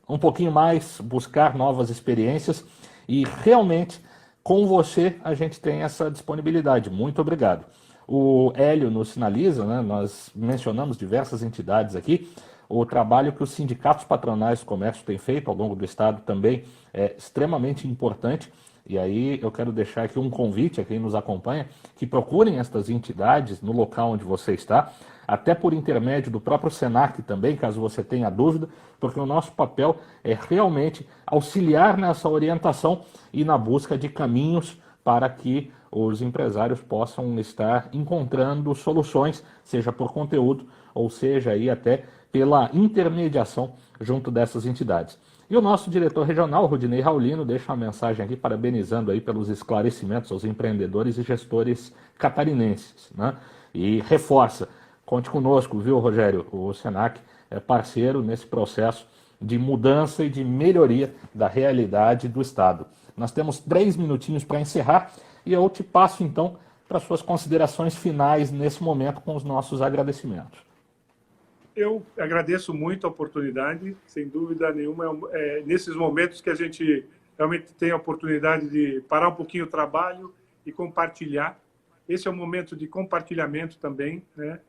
um pouquinho mais, buscar novas experiências e realmente com você a gente tem essa disponibilidade. Muito obrigado. O Hélio nos sinaliza, né, nós mencionamos diversas entidades aqui, o trabalho que os sindicatos patronais do comércio têm feito ao longo do estado também é extremamente importante. E aí eu quero deixar aqui um convite a quem nos acompanha, que procurem estas entidades no local onde você está, até por intermédio do próprio Senac também, caso você tenha dúvida, porque o nosso papel é realmente auxiliar nessa orientação e na busca de caminhos para que os empresários possam estar encontrando soluções, seja por conteúdo ou seja aí até pela intermediação junto dessas entidades. E o nosso diretor regional, Rudinei Raulino, deixa uma mensagem aqui parabenizando aí pelos esclarecimentos aos empreendedores e gestores catarinenses, né? E reforça, conte conosco, viu, Rogério? O Senac é parceiro nesse processo de mudança e de melhoria da realidade do Estado. Nós temos 3 minutinhos para encerrar e eu te passo então para suas considerações finais nesse momento com os nossos agradecimentos. Eu agradeço muito a oportunidade, sem dúvida nenhuma, nesses momentos que a gente realmente tem a oportunidade de parar um pouquinho o trabalho e compartilhar. Esse é um momento de compartilhamento também, né?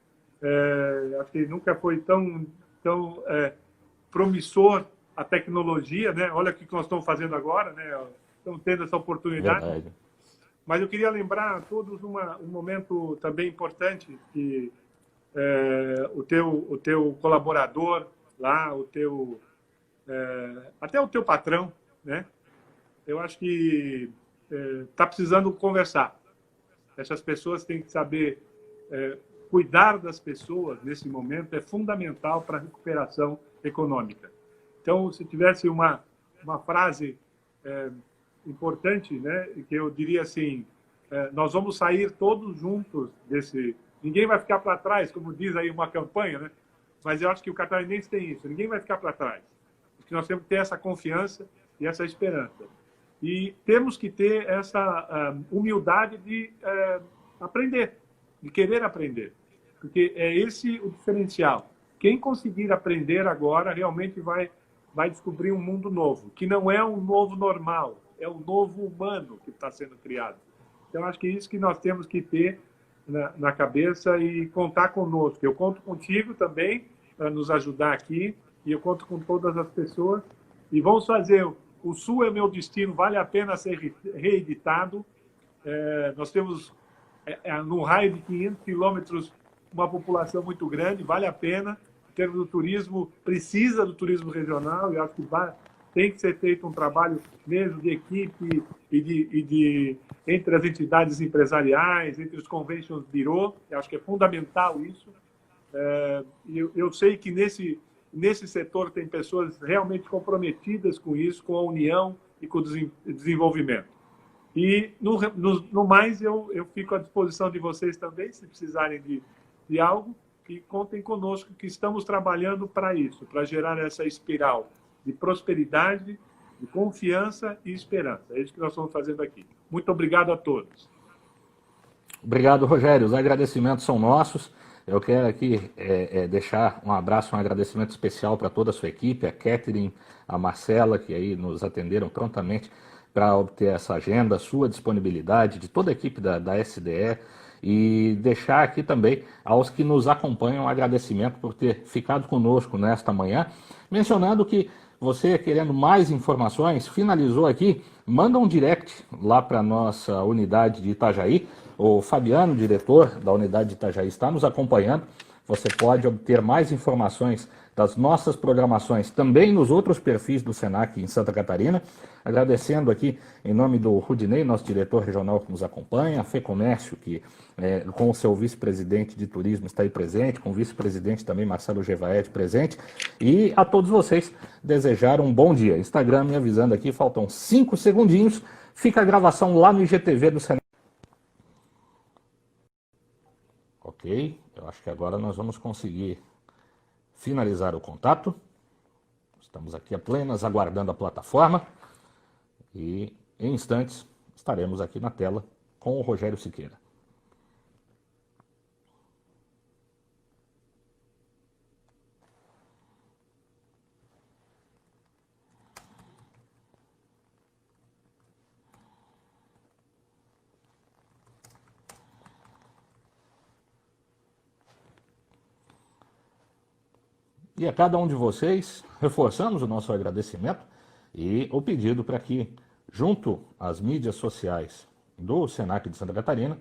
Acho que nunca foi tão promissor a tecnologia, né? Olha o que nós estamos fazendo agora, né? Estamos tendo essa oportunidade. Verdade. Mas eu queria lembrar a todos um momento também importante que o teu colaborador lá, até o teu patrão, né? Eu acho que está precisando conversar. Essas pessoas têm que saber cuidar das pessoas nesse momento é fundamental para a recuperação econômica. Então, se tivesse uma frase importante, né, que eu diria assim, nós vamos sair todos juntos desse... Ninguém vai ficar para trás, como diz aí uma campanha, né? Mas eu acho que o catarinense tem isso, ninguém vai ficar para trás. Porque nós temos que ter essa confiança e essa esperança. E temos que ter essa humildade de aprender, de querer aprender. Porque é esse o diferencial. Quem conseguir aprender agora realmente vai descobrir um mundo novo, que não é um novo normal, é um novo humano que está sendo criado. Então, acho que é isso que nós temos que ter na cabeça e contar conosco. Eu conto contigo também para nos ajudar aqui e eu conto com todas as pessoas. E vamos fazer O Sul é Meu Destino, vale a pena ser reeditado. Nós temos, num raio de 500 quilômetros, uma população muito grande, vale a pena. Em termos do turismo, precisa do turismo regional, e acho que tem que ser feito um trabalho mesmo de equipe entre as entidades empresariais, entre os conventions bureau, eu acho que é fundamental isso. Eu sei que nesse setor tem pessoas realmente comprometidas com isso, com a união e com o desenvolvimento. E, no mais, eu fico à disposição de vocês também, se precisarem de algo, e contem conosco que estamos trabalhando para isso, para gerar essa espiral de prosperidade, de confiança e esperança. É isso que nós estamos fazendo aqui. Muito obrigado a todos. Obrigado, Rogério. Os agradecimentos são nossos. Eu quero aqui deixar um abraço, um agradecimento especial para toda a sua equipe, a Catherine, a Marcela, que aí nos atenderam prontamente para obter essa agenda, a sua disponibilidade, de toda a equipe da SDE, e deixar aqui também aos que nos acompanham um agradecimento por ter ficado conosco nesta manhã, mencionando que você, querendo mais informações, finalizou aqui, manda um direct lá para a nossa unidade de Itajaí. O Fabiano, diretor da unidade de Itajaí, está nos acompanhando. Você pode obter mais informações das nossas programações também nos outros perfis do Senac em Santa Catarina. Agradecendo aqui em nome do Rudinei, nosso diretor regional que nos acompanha, a FEComércio, que com o seu vice-presidente de turismo está aí presente, com o vice-presidente também Marcelo Gevaed presente, e a todos vocês desejar um bom dia. Instagram me avisando aqui, faltam 5 segundinhos, fica a gravação lá no IGTV do Senac. Ok, eu acho que agora nós vamos conseguir finalizar o contato. Estamos aqui apenas aguardando a plataforma e em instantes estaremos aqui na tela com o Rogério Siqueira. E a cada um de vocês, reforçamos o nosso agradecimento e o pedido para que, junto às mídias sociais do Senac de Santa Catarina,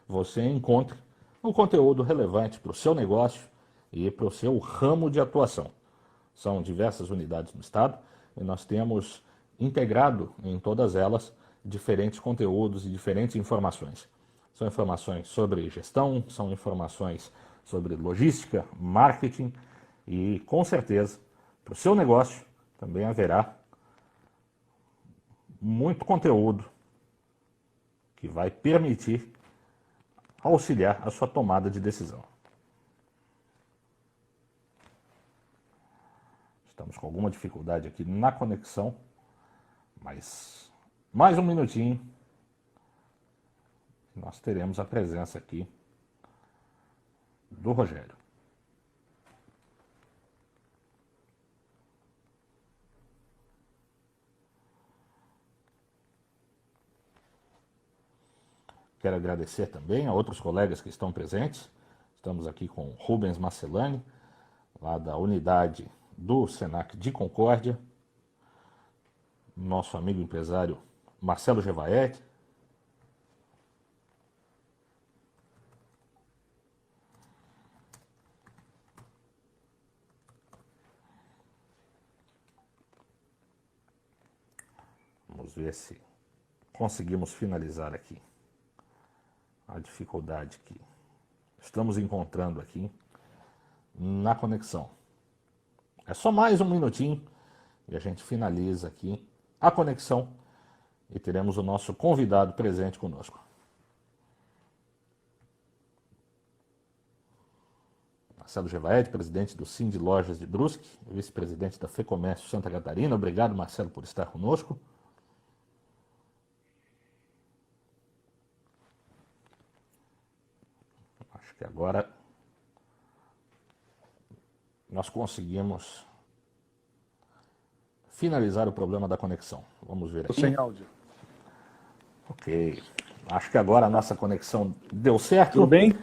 você encontre um conteúdo relevante para o seu negócio e para o seu ramo de atuação. São diversas unidades no estado e nós temos integrado em todas elas diferentes conteúdos e diferentes informações. São informações sobre gestão, são informações sobre logística, marketing, e, com certeza, para o seu negócio também haverá muito conteúdo que vai permitir auxiliar a sua tomada de decisão. Estamos com alguma dificuldade aqui na conexão, mas mais um minutinho nós teremos a presença aqui do Rogério. Quero agradecer também a outros colegas que estão presentes. Estamos aqui com Rubens Marcelani, lá da unidade do Senac de Concórdia, nosso amigo empresário Marcelo Gevaert, vamos ver se conseguimos finalizar aqui a dificuldade que estamos encontrando aqui na conexão. É só mais um minutinho e a gente finaliza aqui a conexão e teremos o nosso convidado presente conosco. Marcelo Gevaert, presidente do Sind Lojas de Brusque, vice-presidente da FEComércio Santa Catarina. Obrigado, Marcelo, por estar conosco. Acho que agora nós conseguimos finalizar o problema da conexão. Vamos ver aqui. Sem áudio. Ok. Acho que agora a nossa conexão deu certo. Tudo bem?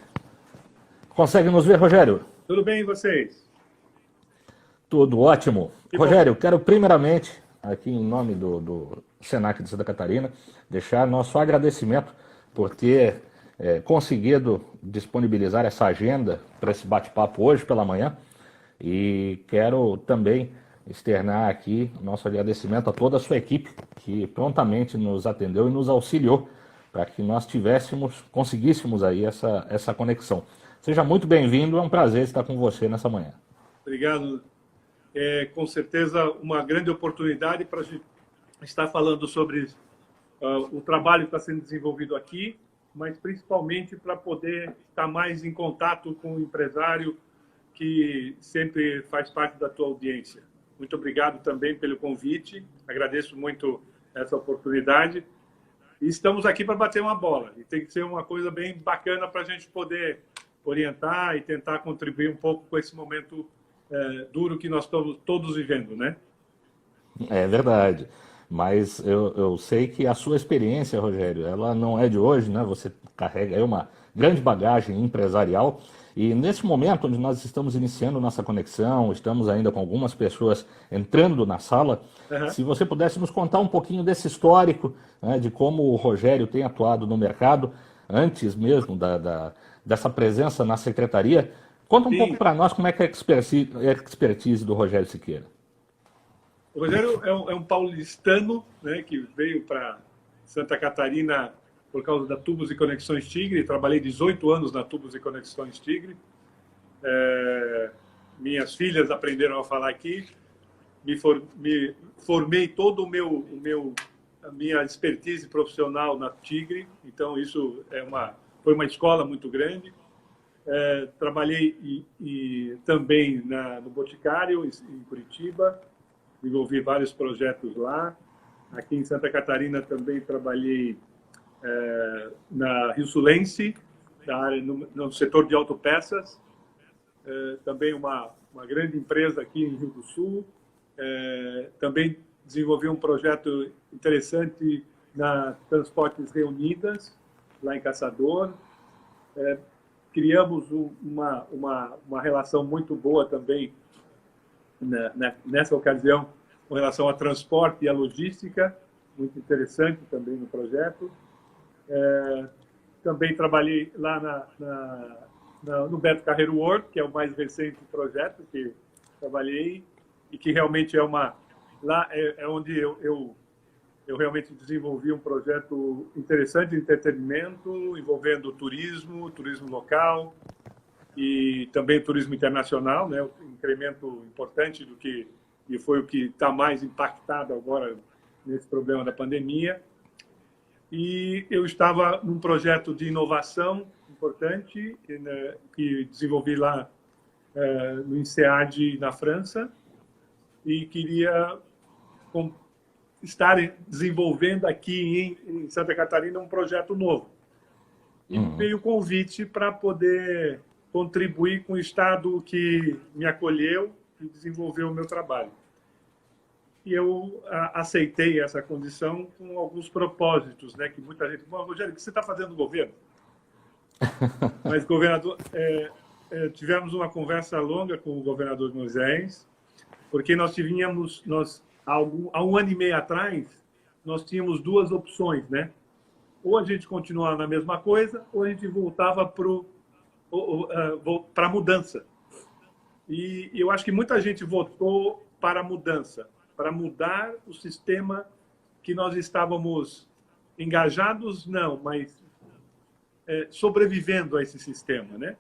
Consegue nos ver, Rogério? Tudo bem, e vocês? Tudo ótimo. Que Rogério, quero primeiramente, aqui em nome do Senac de Santa Catarina, deixar nosso agradecimento por ter conseguido disponibilizar essa agenda para esse bate-papo hoje pela manhã. E quero também externar aqui nosso agradecimento a toda a sua equipe que prontamente nos atendeu e nos auxiliou para que nós conseguíssemos aí essa conexão. Seja muito bem-vindo, é um prazer estar com você nessa manhã. Obrigado. Com certeza uma grande oportunidade para a gente estar falando sobre o trabalho que está sendo desenvolvido aqui, mas principalmente para poder estar mais em contato com o empresário que sempre faz parte da tua audiência. Muito obrigado também pelo convite, agradeço muito essa oportunidade. E estamos aqui para bater uma bola, e tem que ser uma coisa bem bacana para a gente poder orientar e tentar contribuir um pouco com esse momento duro que nós estamos todos vivendo, né? É verdade, mas eu sei que a sua experiência, Rogério, ela não é de hoje, né? Você carrega aí uma grande bagagem empresarial. E nesse momento onde nós estamos iniciando nossa conexão, estamos ainda com algumas pessoas entrando na sala, se você pudesse nos contar um pouquinho desse histórico, né, de como o Rogério tem atuado no mercado, antes mesmo dessa presença na secretaria, conta um pouco para nós como é que é a expertise do Rogério Siqueira. O Rogério é um paulistano, né, que veio para Santa Catarina por causa da Tubos e Conexões Tigre. Trabalhei 18 anos na Tubos e Conexões Tigre. Minhas filhas aprenderam a falar aqui. Me formei todo a minha expertise profissional na Tigre. Então, isso foi uma escola muito grande. Trabalhei também no Boticário, em Curitiba. Desenvolvi vários projetos lá. Aqui em Santa Catarina também trabalhei na Rio Sulense, da área no setor de autopeças, também uma grande empresa aqui em Rio do Sul. Também desenvolvi um projeto interessante na Transportes Reunidas, lá em Caçador. Criamos uma relação muito boa também, nessa ocasião, com relação a transporte e a logística, muito interessante também no projeto. Também trabalhei lá no Beto Carreiro World, que é o mais recente projeto que trabalhei, e que realmente lá é onde eu realmente desenvolvi um projeto interessante de entretenimento, envolvendo turismo local e também turismo internacional, né? Um incremento importante e foi o que está mais impactado agora nesse problema da pandemia. E eu estava num projeto de inovação importante que desenvolvi lá no INSEAD, na França. e queria estar desenvolvendo aqui em Santa Catarina um projeto novo. E veio o convite para poder contribuir com o Estado que me acolheu e desenvolveu o meu trabalho. E eu aceitei essa condição com alguns propósitos, né? Que muita gente... Bom, Rogério, o que você está fazendo no governo? Mas, governador, tivemos uma conversa longa com o governador Moisés, porque nós tínhamos, há um ano e meio atrás, nós tínhamos duas opções, né? Ou a gente continuava na mesma coisa, ou a gente voltava para a mudança. E eu acho que muita gente votou para a mudança, para mudar o sistema que nós estávamos engajados, não, mas sobrevivendo a esse sistema, né?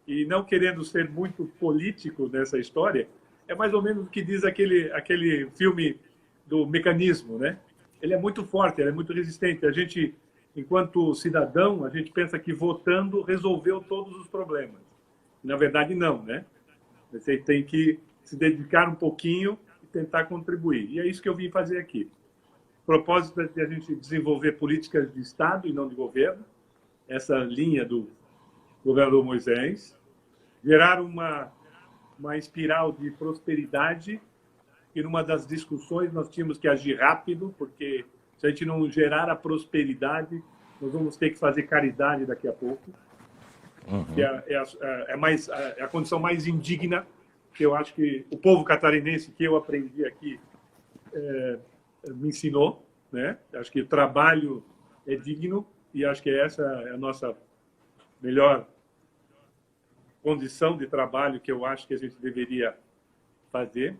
E não querendo ser muito político nessa história, é mais ou menos o que diz aquele filme do Mecanismo, né? Ele é muito forte, ele é muito resistente. A gente, enquanto cidadão, a gente pensa que votando resolveu todos os problemas. Na verdade, não, né? Você tem que se dedicar um pouquinho e tentar contribuir. E é isso que eu vim fazer aqui. O propósito é de a gente desenvolver políticas de Estado e não de governo, essa linha do governador Moisés, gerar uma espiral de prosperidade, e numa das discussões nós tínhamos que agir rápido, porque se a gente não gerar a prosperidade, nós vamos ter que fazer caridade daqui a pouco, que é a condição mais indigna que eu acho que o povo catarinense que eu aprendi aqui me ensinou, né? Acho que o trabalho é digno e acho que essa é a nossa melhor condição de trabalho que eu acho que a gente deveria fazer.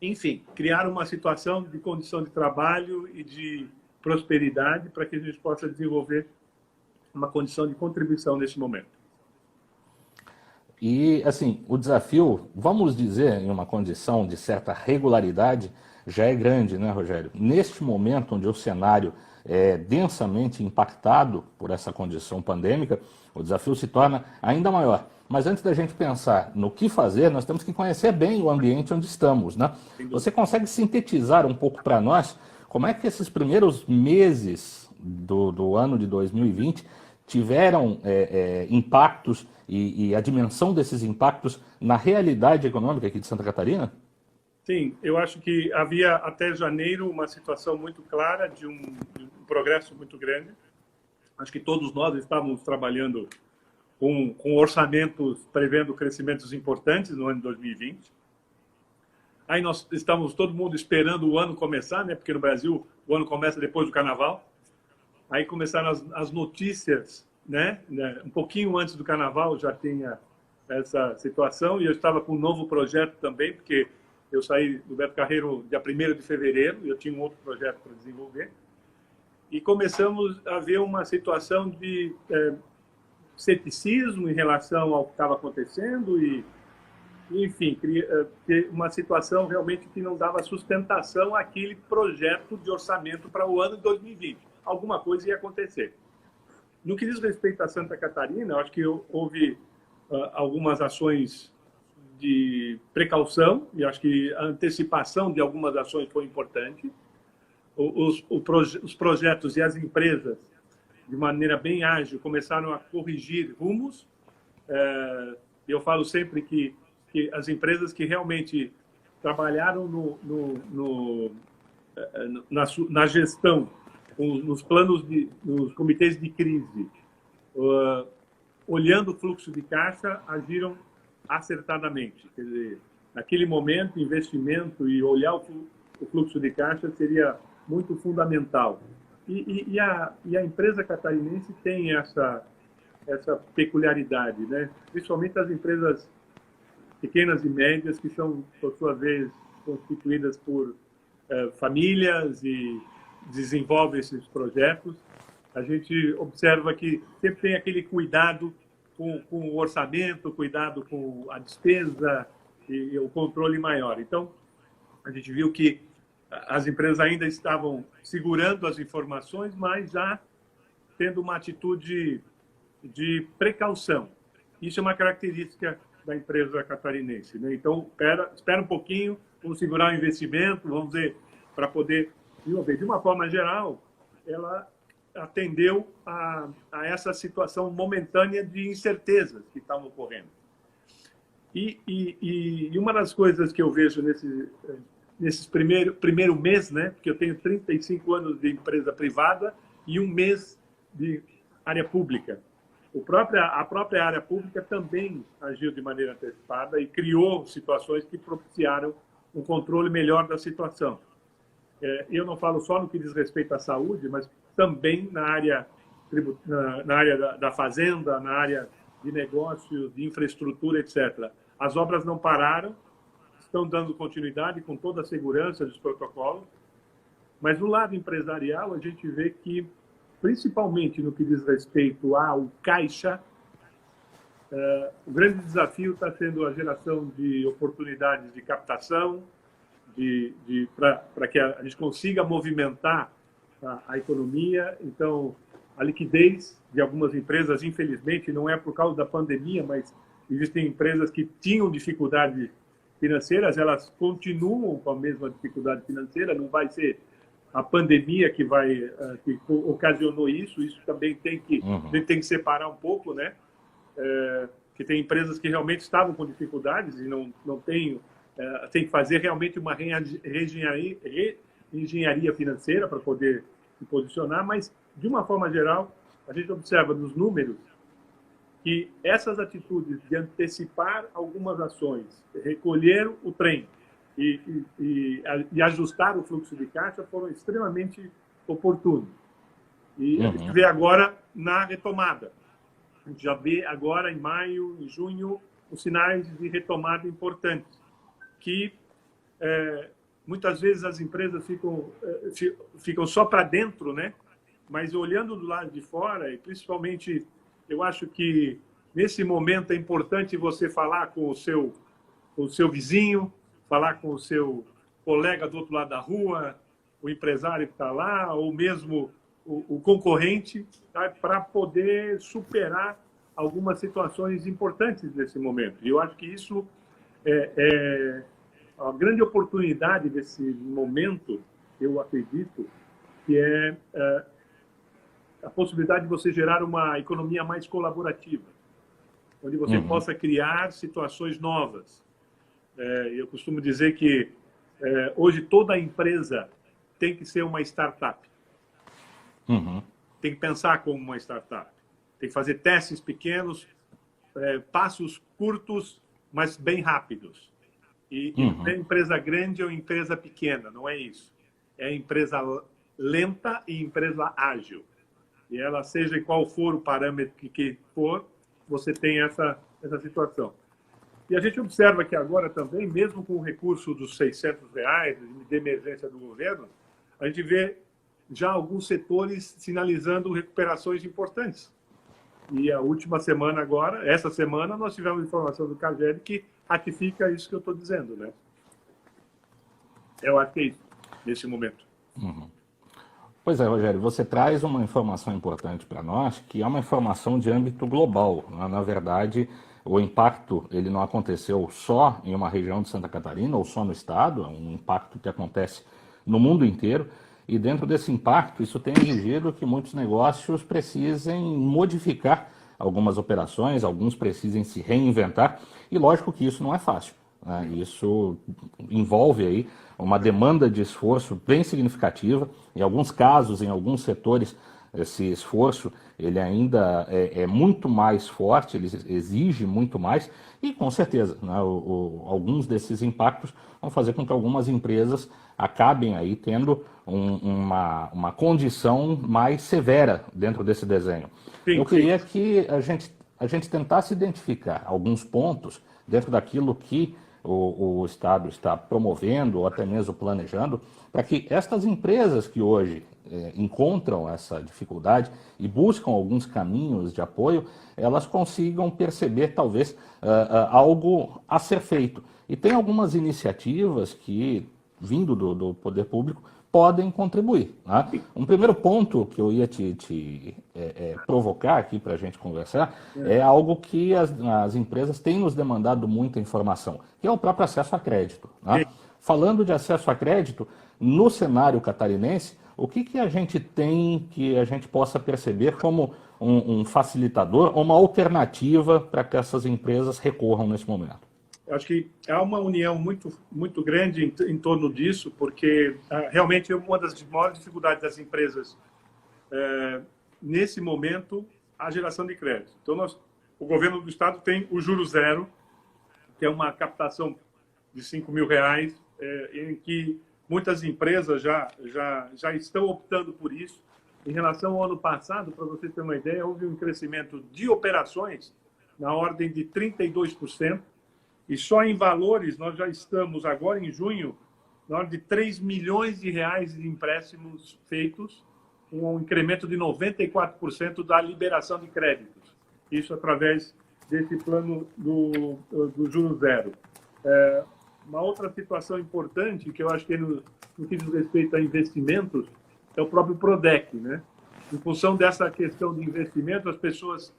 Enfim, criar uma situação de condição de trabalho e de prosperidade para que a gente possa desenvolver uma condição de contribuição nesse momento. E, assim, o desafio, vamos dizer, em uma condição de certa regularidade, já é grande, né, Rogério? Neste momento onde o cenário é densamente impactado por essa condição pandêmica, o desafio se torna ainda maior. Mas antes da gente pensar no que fazer, nós temos que conhecer bem o ambiente onde estamos, né? Você consegue sintetizar um pouco para nós como é que esses primeiros meses do ano de 2020 tiveram impactos e a dimensão desses impactos na realidade econômica aqui de Santa Catarina? Sim, eu acho que havia até janeiro uma situação muito clara de um progresso muito grande. Acho que todos nós estávamos trabalhando com orçamentos prevendo crescimentos importantes no ano de 2020. Aí nós estamos todo mundo esperando o ano começar, né? Porque no Brasil o ano começa depois do Carnaval. Aí começaram as notícias, né? Um pouquinho antes do Carnaval já tinha essa situação e eu estava com um novo projeto também, porque eu saí do Beto Carreiro dia 1º de fevereiro e eu tinha um outro projeto para desenvolver. E começamos a ver uma situação de ceticismo em relação ao que estava acontecendo e, enfim, ter uma situação realmente que não dava sustentação àquele projeto de orçamento para o ano de 2020. Alguma coisa ia acontecer. No que diz respeito a Santa Catarina, eu acho que houve algumas ações de precaução e acho que a antecipação de algumas ações foi importante. Os projetos e as empresas, de maneira bem ágil, começaram a corrigir rumos. Eu falo sempre que as empresas que realmente trabalharam na gestão, nos planos, nos comitês de crise, olhando o fluxo de caixa, agiram acertadamente. Quer dizer, naquele momento, investimento e olhar o fluxo de caixa seria muito fundamental. E a empresa catarinense tem essa peculiaridade, né? Principalmente as empresas pequenas e médias, que são, por sua vez, constituídas por famílias e desenvolvem esses projetos. A gente observa que sempre tem aquele cuidado com o orçamento, cuidado com a despesa e o controle maior. Então, a gente viu que as empresas ainda estavam segurando as informações, mas já tendo uma atitude de precaução. Isso é uma característica da empresa catarinense, né? Então, espera um pouquinho, vamos segurar o investimento, vamos dizer, para poder... De uma forma geral, ela atendeu a essa situação momentânea de incertezas que estavam ocorrendo. E uma das coisas que eu vejo nesses primeiro mês, né, porque eu tenho 35 anos de empresa privada e um mês de área pública. A própria área pública também agiu de maneira antecipada e criou situações que propiciaram um controle melhor da situação. Eu não falo só no que diz respeito à saúde, mas também na área da fazenda, na área de negócios, de infraestrutura, etc. As obras não pararam, estão dando continuidade com toda a segurança dos protocolos, mas no lado empresarial a gente vê que, principalmente no que diz respeito ao caixa, o grande desafio está sendo a geração de oportunidades de captação, para que a gente consiga movimentar a economia. Então, a liquidez de algumas empresas, infelizmente, não é por causa da pandemia, mas existem empresas que tinham dificuldades financeiras, elas continuam com a mesma dificuldade financeira, não vai ser a pandemia que ocasionou isso também a gente tem que separar um pouco, né? Que tem empresas que realmente estavam com dificuldades e não tem que fazer realmente uma reengenharia financeira para poder se posicionar, mas, de uma forma geral, a gente observa nos números que essas atitudes de antecipar algumas ações, recolher o trem e ajustar o fluxo de caixa foram extremamente oportunos. E a gente vê agora na retomada. A gente já vê agora, em maio, em junho, os sinais de retomada importantes, que muitas vezes as empresas ficam só para dentro, né? Mas olhando do lado de fora, e principalmente, eu acho que nesse momento é importante você falar com o seu vizinho, falar com o seu colega do outro lado da rua, o empresário que está lá, ou mesmo o concorrente, tá? Para poder superar algumas situações importantes nesse momento. E eu acho que isso é a grande oportunidade desse momento, eu acredito, que é a possibilidade de você gerar uma economia mais colaborativa, onde você possa criar situações novas. Eu costumo dizer que hoje toda empresa tem que ser uma startup. Tem que pensar como uma startup. Tem que fazer testes pequenos, passos curtos, mas bem rápidos. E não é empresa grande ou empresa pequena, não é isso. É empresa lenta e empresa ágil. E ela, seja qual for o parâmetro que for, você tem essa situação. E a gente observa que agora também, mesmo com o recurso dos R$600 de emergência do governo, a gente vê já alguns setores sinalizando recuperações importantes. E a última semana agora, essa semana, nós tivemos informação do CAGED que ratifica isso que eu estou dizendo, né? Eu acho que é isso, nesse momento. Pois é, Rogério, você traz uma informação importante para nós, que é uma informação de âmbito global. Na verdade, o impacto ele não aconteceu só em uma região de Santa Catarina ou só no estado, é um impacto que acontece no mundo inteiro. E dentro desse impacto, isso tem exigido que muitos negócios precisem modificar algumas operações, alguns precisem se reinventar, e lógico que isso não é fácil, né? Isso envolve aí uma demanda de esforço bem significativa. Em alguns casos, em alguns setores, esse esforço ele ainda é muito mais forte, ele exige muito mais, e com certeza, né, alguns desses impactos vão fazer com que algumas empresas acabem aí tendo uma condição mais severa dentro desse desenho. Eu queria que a gente tentasse identificar alguns pontos dentro daquilo que o Estado está promovendo ou até mesmo planejando, para que estas empresas que hoje encontram essa dificuldade e buscam alguns caminhos de apoio, elas consigam perceber talvez algo a ser feito. E tem algumas iniciativas que, vindo do poder público, podem contribuir, né? Um primeiro ponto que eu ia te provocar aqui para a gente conversar é algo que as empresas têm nos demandado muita informação, que é o próprio acesso a crédito, né? Falando de acesso a crédito, no cenário catarinense, o que a gente tem que a gente possa perceber como um facilitador ou uma alternativa para que essas empresas recorram nesse momento? Eu acho que há uma união muito grande em torno disso, porque realmente uma das maiores dificuldades das empresas nesse momento a geração de crédito. Então, o governo do estado tem o Juro Zero, que é uma captação de R$ 5.000, em que muitas empresas já estão optando por isso. Em relação ao ano passado, para você ter uma ideia, houve um crescimento de operações na ordem de 32%, e só em valores nós já estamos agora em junho na ordem de R$ 3 milhões de empréstimos feitos, um incremento de 94% da liberação de créditos. Isso através desse plano do Juro Zero. Uma outra situação importante, que eu acho que no que diz respeito a investimentos, é o próprio Prodec, né? Em função dessa questão de investimento, as pessoas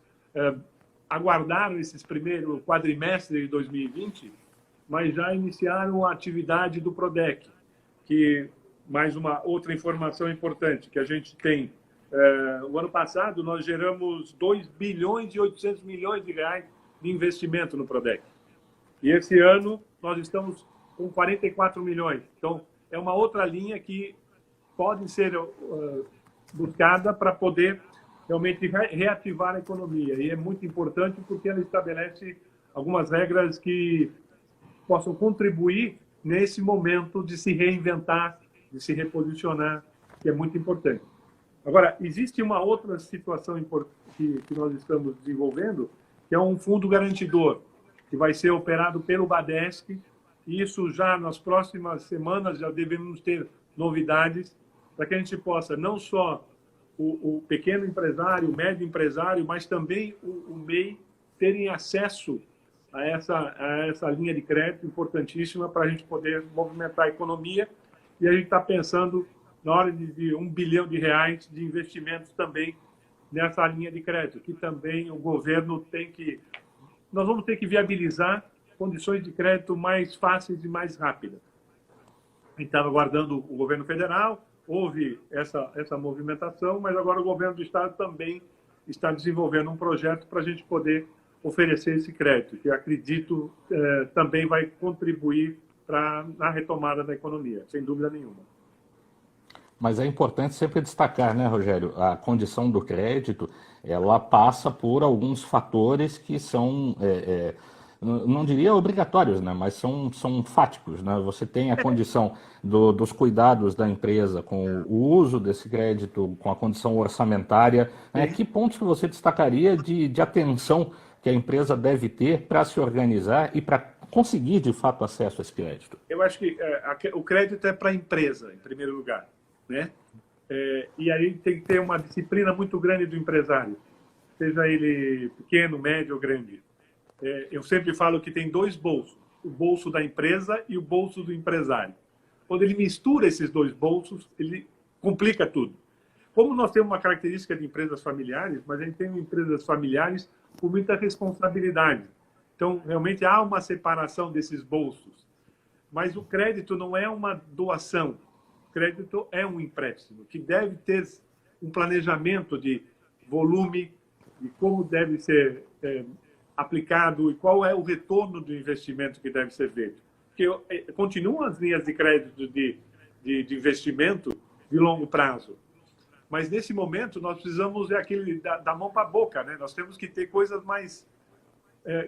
aguardaram esses primeiro quadrimestre de 2020, mas já iniciaram a atividade do Prodec, que, mais uma outra informação importante que a gente tem, o ano passado nós geramos R$ 2,8 bilhões de investimento no Prodec. E esse ano nós estamos com 44 milhões. Então, é uma outra linha que pode ser buscada para poder realmente reativar a economia. E é muito importante porque ela estabelece algumas regras que possam contribuir nesse momento de se reinventar, de se reposicionar, que é muito importante. Agora, existe uma outra situação que nós estamos desenvolvendo, que é um fundo garantidor, que vai ser operado pelo Badesc, e isso já nas próximas semanas já devemos ter novidades para que a gente possa não só o pequeno empresário, o médio empresário, mas também o MEI terem acesso a essa linha de crédito importantíssima para a gente poder movimentar a economia. E a gente está pensando na hora de R$ 1 bilhão de investimentos também nessa linha de crédito, que também o governo nós vamos ter que viabilizar condições de crédito mais fáceis e mais rápidas. A gente estava aguardando o governo federal, houve essa movimentação, mas agora o governo do estado também está desenvolvendo um projeto para a gente poder oferecer esse crédito, que acredito também vai contribuir na retomada da economia, sem dúvida nenhuma. Mas é importante sempre destacar, né, Rogério, a condição do crédito, ela passa por alguns fatores que são, não diria obrigatórios, né, mas são fáticos, né? Você tem a condição dos cuidados da empresa com o uso desse crédito, com a condição orçamentária. Que pontos que você destacaria de atenção que a empresa deve ter para se organizar e para conseguir, de fato, acesso a esse crédito? Eu acho que o crédito é para a empresa, em primeiro lugar, né? E aí tem que ter uma disciplina muito grande do empresário, seja ele pequeno, médio ou grande. Eu sempre falo que tem dois bolsos, o bolso da empresa e o bolso do empresário. Quando ele mistura esses dois bolsos, ele complica tudo. Como nós temos uma característica de empresas familiares, mas a gente tem empresas familiares com muita responsabilidade. Então, realmente há uma separação desses bolsos. Mas o crédito não é uma doação. O crédito é um empréstimo, que deve ter um planejamento de volume, de como deve ser aplicado e qual é o retorno do investimento que deve ser feito. Porque continuam as linhas de crédito de investimento de longo prazo. Mas, nesse momento, nós precisamos aquele da mão para a boca, né? Nós temos que ter coisas mais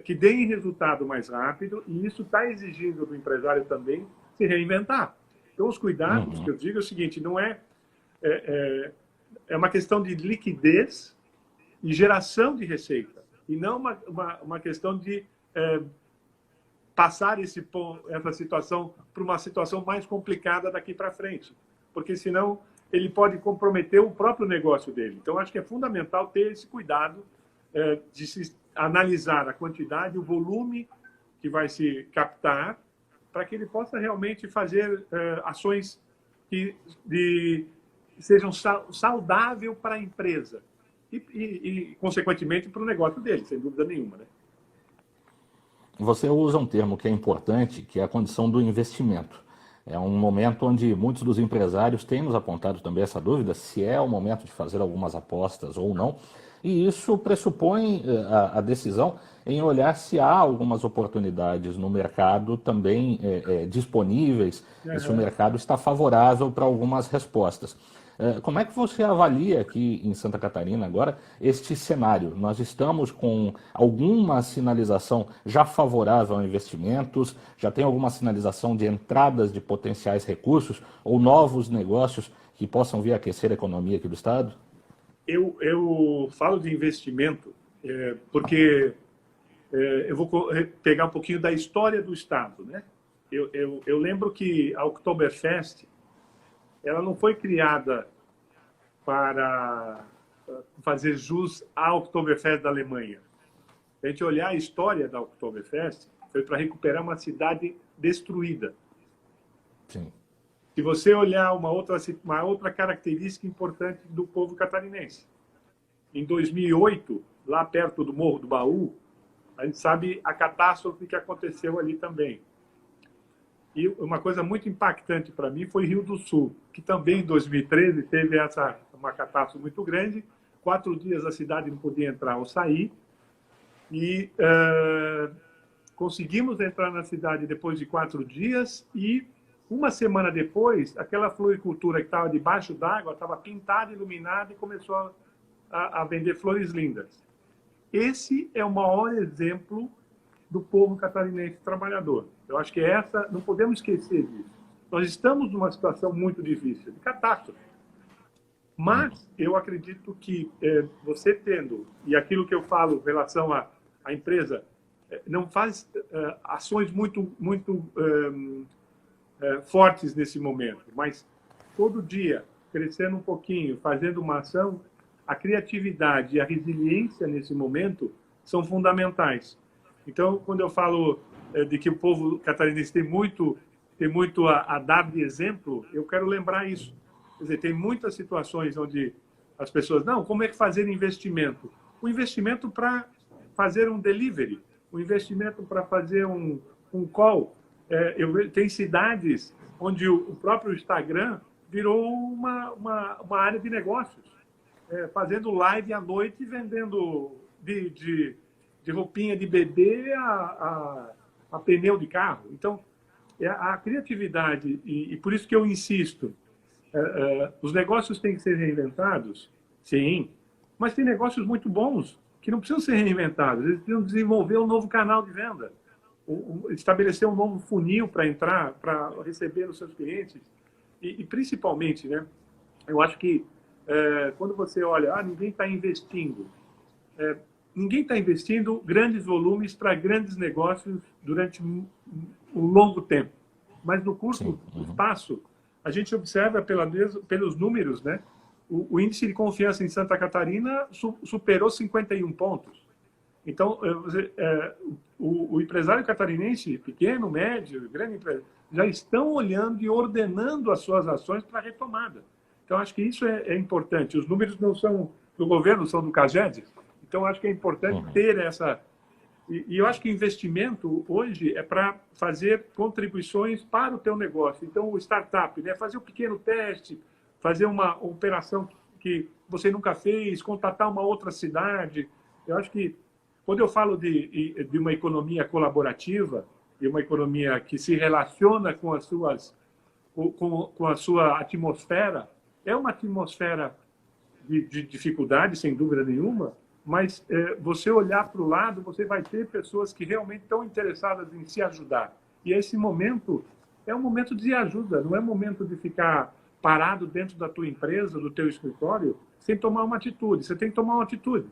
que deem resultado mais rápido, e isso está exigindo do empresário também se reinventar. Então, os cuidados que eu digo é o seguinte, não é uma questão de liquidez e geração de receita, e não uma questão de passar essa situação para uma situação mais complicada daqui para frente, porque senão ele pode comprometer o próprio negócio dele. Então, acho que é fundamental ter esse cuidado de se analisar a quantidade, o volume que vai se captar, para que ele possa realmente fazer ações que sejam saudáveis para a empresa e, consequentemente, para o negócio dele, sem dúvida nenhuma, né? Você usa um termo que é importante, que é a condição do investimento. É um momento onde muitos dos empresários têm nos apontado também essa dúvida, se é o momento de fazer algumas apostas ou não. E isso pressupõe a decisão em olhar se há algumas oportunidades no mercado também disponíveis e se o mercado está favorável para algumas respostas. Como é que você avalia aqui em Santa Catarina agora este cenário? Nós estamos com alguma sinalização já favorável a investimentos? Já tem alguma sinalização de entradas de potenciais recursos ou novos negócios que possam vir a aquecer a economia aqui do Estado? Eu falo de investimento porque eu vou pegar um pouquinho da história do Estado, né? Eu lembro que a Oktoberfest ela não foi criada para fazer jus à Oktoberfest da Alemanha. Se a gente olhar a história da Oktoberfest, foi para recuperar uma cidade destruída. Sim. Se você olhar uma outra característica importante do povo catarinense. Em 2008, lá perto do Morro do Baú, a gente sabe a catástrofe que aconteceu ali também. E uma coisa muito impactante para mim foi Rio do Sul, que também em 2013 teve uma catástrofe muito grande. 4 dias a cidade não podia entrar ou sair. E conseguimos entrar na cidade depois de 4 dias e uma semana depois, aquela floricultura que estava debaixo d'água estava pintada, iluminada e começou a vender flores lindas. Esse é o maior exemplo do povo catarinense trabalhador. Eu acho que não podemos esquecer disso. Nós estamos numa situação muito difícil, de catástrofe. Mas eu acredito que você tendo, e aquilo que eu falo em relação à empresa, não faz ações muito fortes nesse momento, mas todo dia, crescendo um pouquinho, fazendo uma ação, a criatividade e a resiliência nesse momento são fundamentais. Então, quando eu falo de que o povo catarinense tem muito a dar de exemplo, eu quero lembrar isso. Quer dizer, tem muitas situações onde as pessoas, não, como é que fazer investimento? O investimento para fazer um delivery, o investimento para fazer um call. Tem cidades onde o próprio Instagram virou uma área de negócios, fazendo live à noite, vendendo de roupinha de bebê a pneu de carro. Então, a criatividade, e por isso que eu insisto, os negócios têm que ser reinventados, sim, mas tem negócios muito bons que não precisam ser reinventados, eles precisam desenvolver um novo canal de venda, estabelecer um novo funil para entrar, para receber os seus clientes. E principalmente, né, eu acho que quando você olha, ninguém está investindo. Ninguém está investindo grandes volumes para grandes negócios durante um longo tempo. Mas no curto espaço, a gente observa pelos números, né? O índice de confiança em Santa Catarina superou 51 pontos. Então, o empresário catarinense, pequeno, médio, grande empresa, já estão olhando e ordenando as suas ações para a retomada. Então, acho que isso é importante. Os números não são do governo, são do CAGED. Então, acho que é importante ter essa... E eu acho que investimento hoje é para fazer contribuições para o teu negócio. Então, o startup, né? Fazer um pequeno teste, fazer uma operação que você nunca fez, contatar uma outra cidade. Eu acho que, quando eu falo de uma economia colaborativa, e uma economia que se relaciona com a sua atmosfera, é uma atmosfera de dificuldade, sem dúvida nenhuma, mas você olhar para o lado, você vai ter pessoas que realmente estão interessadas em se ajudar. E esse momento é um momento de ajuda, não é momento de ficar parado dentro da tua empresa, do teu escritório, sem tomar uma atitude. Você tem que tomar uma atitude.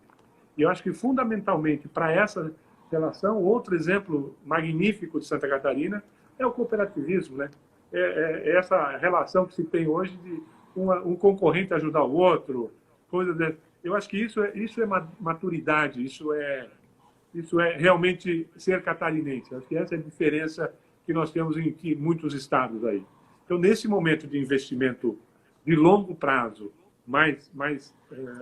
E eu acho que, fundamentalmente, para essa relação, outro exemplo magnífico de Santa Catarina é o cooperativismo, né? Essa relação que se tem hoje de um concorrente ajudar o outro, coisa dessa. Eu acho que isso é maturidade, isso é realmente ser catarinense. Acho que essa é a diferença que nós temos em muitos estados aí. Então, nesse momento de investimento de longo prazo, mais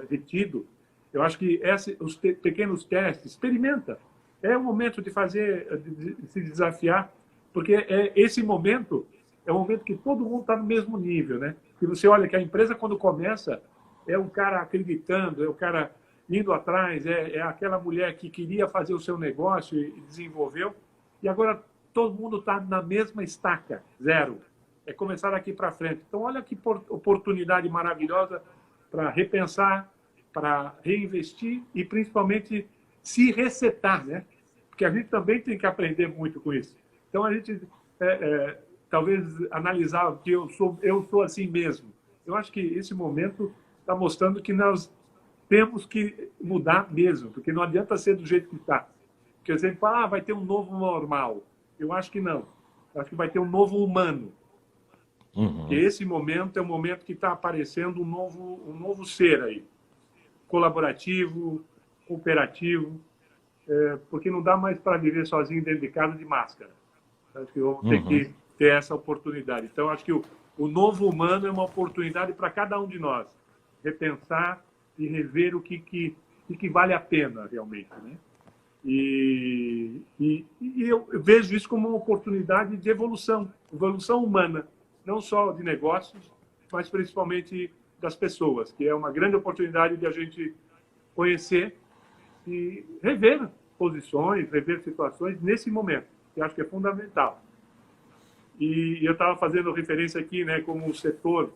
retido, eu acho que os pequenos testes, experimenta. É o momento de fazer, de se desafiar, porque esse momento é um momento que todo mundo está no mesmo nível, né? E você olha que a empresa, quando começa, é o cara acreditando, é o cara indo atrás, é aquela mulher que queria fazer o seu negócio e desenvolveu, e agora todo mundo está na mesma estaca, zero. É começar daqui para frente. Então, olha que oportunidade maravilhosa para repensar, para reinvestir e, principalmente, se resetar, né? Porque a gente também tem que aprender muito com isso. Então, a gente talvez analisar que eu sou assim mesmo. Eu acho que esse momento está mostrando que nós temos que mudar mesmo, porque não adianta ser do jeito que está. Porque você fala, vai ter um novo normal. Eu acho que não. Eu acho que vai ter um novo humano. Uhum. E esse momento é um momento que está aparecendo um novo ser aí. Colaborativo, cooperativo, porque não dá mais para viver sozinho dentro de casa de máscara. Acho que vamos ter que ter essa oportunidade. Então, acho que o novo humano é uma oportunidade para cada um de nós repensar e rever o que vale a pena realmente, né? E eu vejo isso como uma oportunidade de evolução humana, não só de negócios, mas principalmente das pessoas, que é uma grande oportunidade de a gente conhecer e rever posições, rever situações nesse momento, que acho que é fundamental. E eu estava fazendo referência aqui, né, como o setor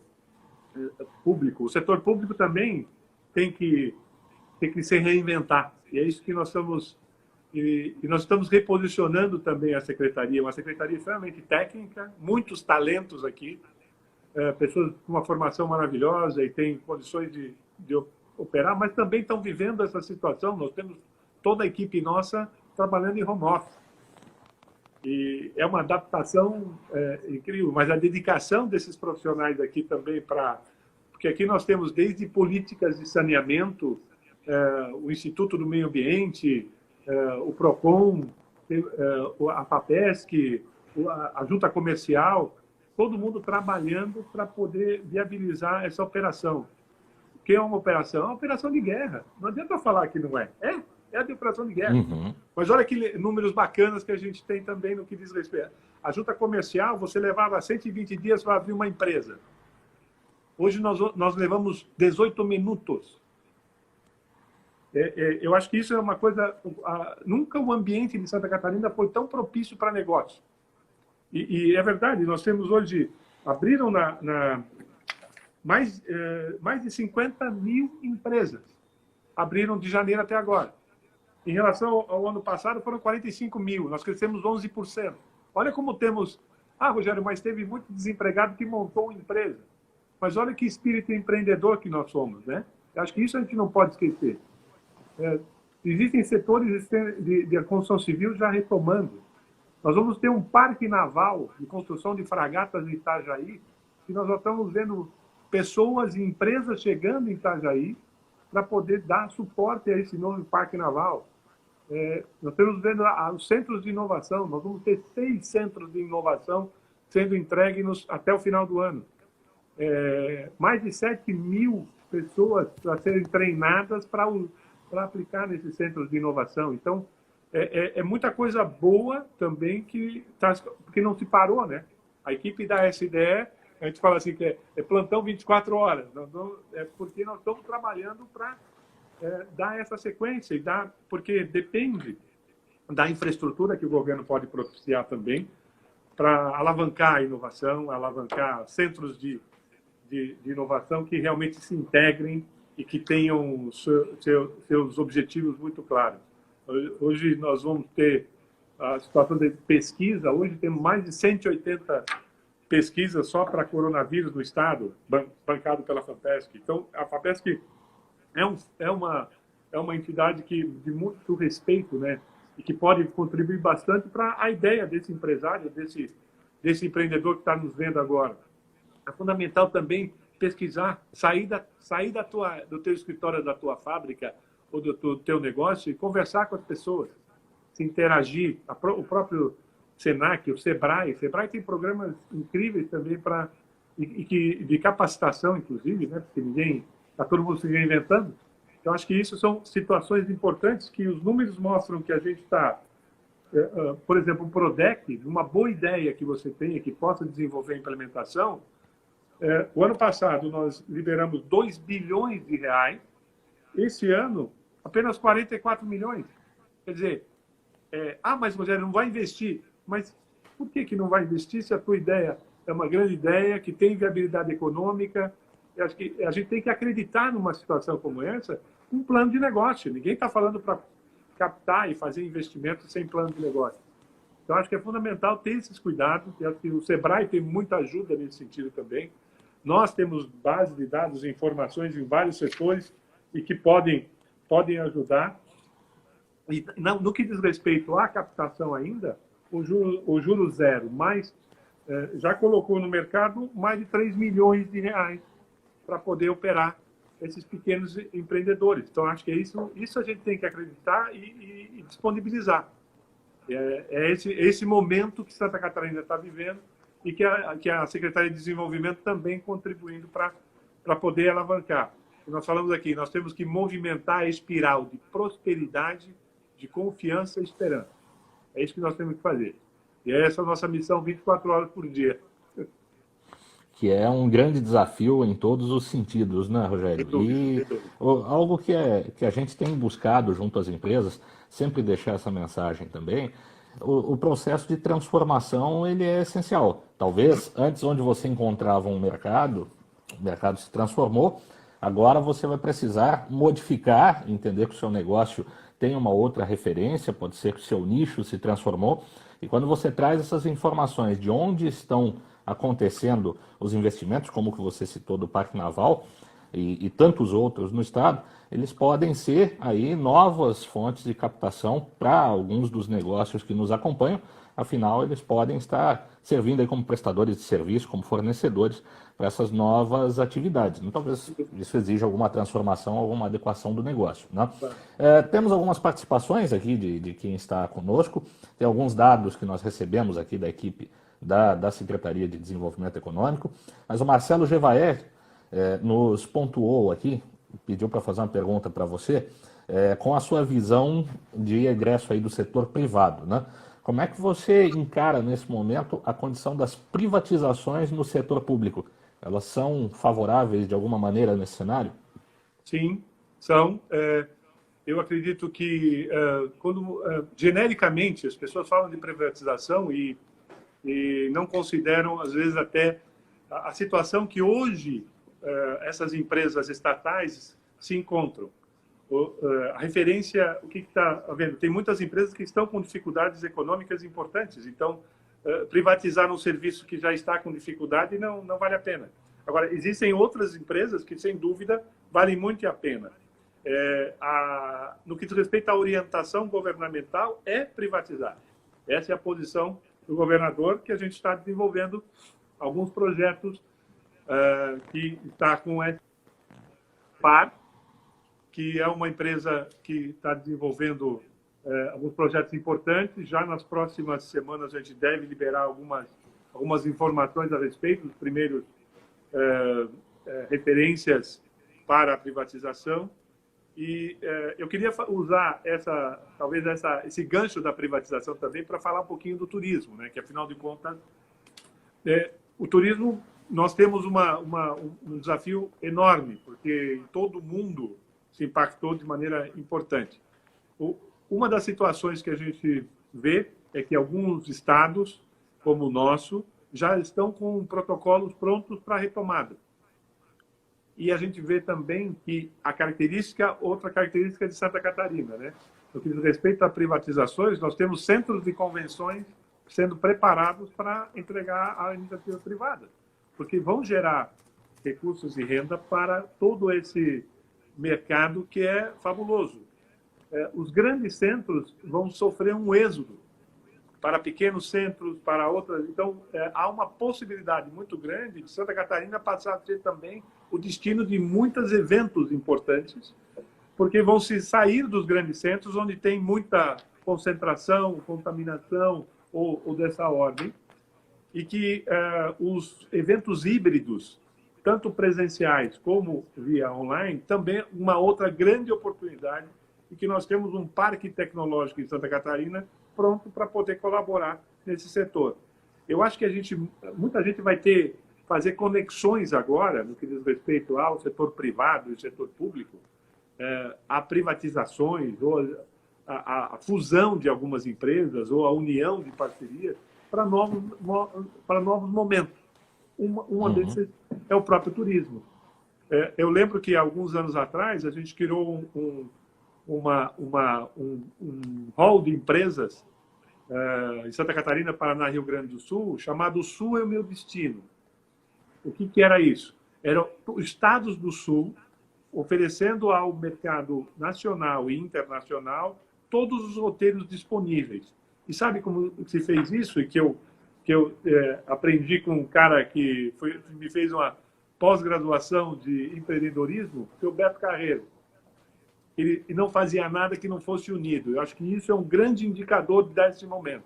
público. O setor público também tem que se reinventar. E é isso que nós estamos... E nós estamos reposicionando também a secretaria, uma secretaria extremamente técnica, muitos talentos aqui, pessoas com uma formação maravilhosa e têm condições de operar, mas também estão vivendo essa situação. Nós temos toda a equipe nossa trabalhando em home office. E é uma adaptação incrível, mas a dedicação desses profissionais aqui também porque aqui nós temos desde políticas de saneamento, o Instituto do Meio Ambiente, o PROCON, a FAPESC, a Junta Comercial, todo mundo trabalhando para poder viabilizar essa operação. O que é uma operação? É uma operação de guerra. Não adianta falar que não é. É a de operação de guerra. Uhum. Mas olha que números bacanas que a gente tem também no que diz respeito. A Junta Comercial, você levava 120 dias para abrir uma empresa. Hoje nós levamos 18 minutos. Eu acho que isso é uma coisa... Nunca o ambiente de Santa Catarina foi tão propício para negócio. E é verdade, nós temos hoje... Abriram mais de 50 mil empresas. Abriram de janeiro até agora. Em relação ao ano passado, foram 45 mil. Nós crescemos 11%. Olha como temos... Rogério, mas teve muito desempregado que montou uma empresa. Mas olha que espírito empreendedor que nós somos, né? Eu acho que isso a gente não pode esquecer. Existem setores de construção civil já retomando. Nós vamos ter um parque naval de construção de fragatas em Itajaí, e nós já estamos vendo pessoas e empresas chegando em Itajaí para poder dar suporte a esse novo parque naval. Nós estamos vendo os centros de inovação. Nós vamos ter 6 centros de inovação sendo entregues até o final do ano. Mais de 7 mil pessoas para serem treinadas para aplicar nesses centros de inovação. Então, é muita coisa boa também porque não se parou, né? A equipe da SDE, a gente fala assim que é plantão 24 horas. Porque nós estamos trabalhando para dar essa sequência, porque depende da infraestrutura que o governo pode propiciar também para alavancar a inovação, alavancar centros de inovação que realmente se integrem e que tenham seus objetivos muito claros. Hoje nós vamos ter a situação de pesquisa. Hoje temos mais de 180 pesquisas só para coronavírus no estado, bancado pela FAPESC. Então, a FAPESC é uma entidade de muito respeito, né? E que pode contribuir bastante para a ideia desse empresário, desse empreendedor que está nos vendo agora. É fundamental também pesquisar, sair do teu escritório, da tua fábrica ou do teu negócio e conversar com as pessoas, se interagir. O próprio Senac, o Sebrae tem programas incríveis também de capacitação, inclusive, né? Porque está todo mundo se reinventando. Então, acho que isso são situações importantes que os números mostram que a gente está por exemplo, o Prodec, uma boa ideia que você tenha, que possa desenvolver a implementação, o ano passado nós liberamos 2 bilhões de reais, esse ano apenas 44 milhões. Quer dizer, mas Rogério, não vai investir. Mas por que não vai investir se a tua ideia é uma grande ideia, que tem viabilidade econômica? Eu acho que a gente tem que acreditar numa situação como essa, um plano de negócio. Ninguém está falando para captar e fazer investimento sem plano de negócio. Então, acho que é fundamental ter esses cuidados. Eu acho que o Sebrae tem muita ajuda nesse sentido também. Nós temos base de dados e informações em vários setores e que podem ajudar. E no que diz respeito à captação ainda, o juro zero, já colocou no mercado mais de 3 milhões de reais para poder operar esses pequenos empreendedores. Então, acho que isso a gente tem que acreditar e disponibilizar. É esse momento que Santa Catarina está vivendo e que a Secretaria de Desenvolvimento também contribuindo para poder alavancar. Nós falamos aqui, nós temos que movimentar a espiral de prosperidade, de confiança e esperança. É isso que nós temos que fazer. E essa é a nossa missão 24 horas por dia. Que é um grande desafio em todos os sentidos, né, Rogério? E algo que a gente tem buscado junto às empresas, sempre deixar essa mensagem também, o processo de transformação ele é essencial. Talvez antes onde você encontrava um mercado, o mercado se transformou, agora você vai precisar modificar, entender que o seu negócio tem uma outra referência, pode ser que o seu nicho se transformou, e quando você traz essas informações de onde estão acontecendo os investimentos, como que você citou do Parque Naval e tantos outros no estado, eles podem ser aí novas fontes de captação para alguns dos negócios que nos acompanham. Afinal, eles podem estar servindo aí como prestadores de serviço, como fornecedores para essas novas atividades. Então, talvez isso exija alguma transformação, alguma adequação do negócio, né? Temos algumas participações aqui de quem está conosco, tem alguns dados que nós recebemos aqui da equipe da Secretaria de Desenvolvimento Econômico, mas o Marcelo Gevaer nos pontuou aqui, pediu para fazer uma pergunta para você, com a sua visão de egresso aí do setor privado, né? Como é que você encara nesse momento a condição das privatizações no setor público? Elas são favoráveis de alguma maneira nesse cenário? Sim, são. Eu acredito que, genericamente, as pessoas falam de privatização e não consideram, às vezes, até a situação que hoje essas empresas estatais se encontram. A referência, o que está vendo? Tem muitas empresas que estão com dificuldades econômicas importantes, então privatizar um serviço que já está com dificuldade não vale a pena. Agora, existem outras empresas que, sem dúvida, valem muito a pena. No que diz respeito à orientação governamental, é privatizar. Essa é a posição do governador, que a gente está desenvolvendo alguns projetos que está com a Par, que é uma empresa que está desenvolvendo alguns projetos importantes. Já nas próximas semanas a gente deve liberar algumas informações a respeito dos primeiros referências para a privatização. E eu queria usar esse gancho da privatização também para falar um pouquinho do turismo, né? Que afinal de contas, o turismo, nós temos um desafio enorme, porque todo mundo se impactou de maneira importante. Uma das situações que a gente vê é que alguns estados, como o nosso, já estão com protocolos prontos para a retomada. E a gente vê também que outra característica de Santa Catarina, né? No que diz respeito a privatizações, nós temos centros de convenções sendo preparados para entregar à iniciativa privada, porque vão gerar recursos e renda para todo esse mercado que é fabuloso. Os grandes centros vão sofrer um êxodo para pequenos centros, para outras. Então, há uma possibilidade muito grande de Santa Catarina passar a ser também o destino de muitos eventos importantes, porque vão se sair dos grandes centros, onde tem muita concentração, contaminação ou dessa ordem, e que os eventos híbridos, tanto presenciais como via online, também uma outra grande oportunidade e que nós temos um parque tecnológico em Santa Catarina pronto para poder colaborar nesse setor. Eu acho que muita gente vai fazer conexões agora, no que diz respeito ao setor privado e setor público, a privatizações, ou a fusão de algumas empresas, ou a união de parcerias, para novos momentos. Uma desses é o próprio turismo. Eu lembro que, alguns anos atrás, a gente criou um hall de empresas em Santa Catarina, Paraná, Rio Grande do Sul, chamado Sul é o Meu Destino. O que era isso? Eram estados do Sul oferecendo ao mercado nacional e internacional todos os roteiros disponíveis. E sabe como se fez isso? E que eu aprendi com um cara que me fez uma pós-graduação de empreendedorismo, que é o Beto Carreiro. Ele não fazia nada que não fosse unido. Eu acho que isso é um grande indicador desse momento.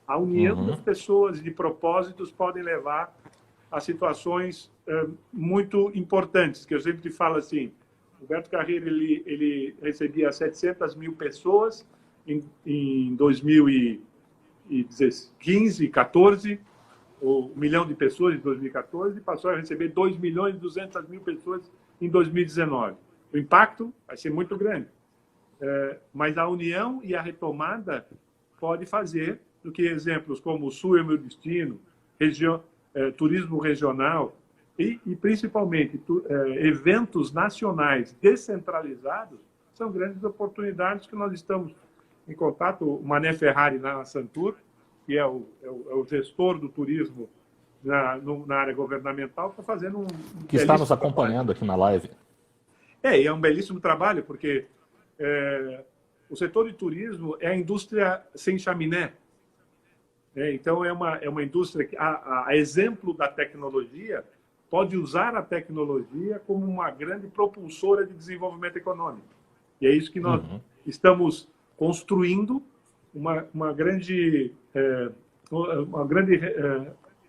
A união das pessoas e de propósitos podem levar a situações muito importantes, que eu sempre te falo assim. O Beto Carreiro ele recebia 700 mil pessoas em 2015, 14, ou 1 milhão de pessoas em 2014, e passou a receber 2 milhões e 200 mil pessoas em 2019. O impacto vai ser muito grande. Mas a união e a retomada pode fazer do que exemplos como o Sul é o Meu Destino, turismo regional e principalmente, eventos nacionais descentralizados são grandes oportunidades que nós estamos em contato. O Mané Ferrari na Santur, que é o gestor do turismo na área governamental, está fazendo que está nos acompanhando aqui na live. E é um belíssimo trabalho, porque o setor de turismo é a indústria sem chaminé. Então, é uma indústria que, a exemplo da tecnologia, pode usar a tecnologia como uma grande propulsora de desenvolvimento econômico. E é isso que nós estamos construindo, uma grande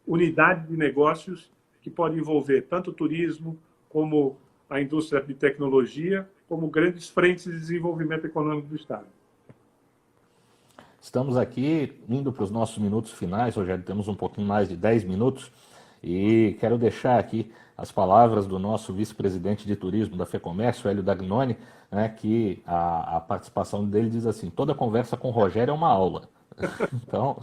unidade de negócios que pode envolver tanto o turismo como a indústria de tecnologia, como grandes frentes de desenvolvimento econômico do Estado. Estamos aqui indo para os nossos minutos finais, Rogério, temos um pouquinho mais de 10 minutos, e quero deixar aqui as palavras do nosso vice-presidente de turismo da FEComércio, Hélio Dagnoni, né, que a participação dele diz assim: toda conversa com o Rogério é uma aula. Então,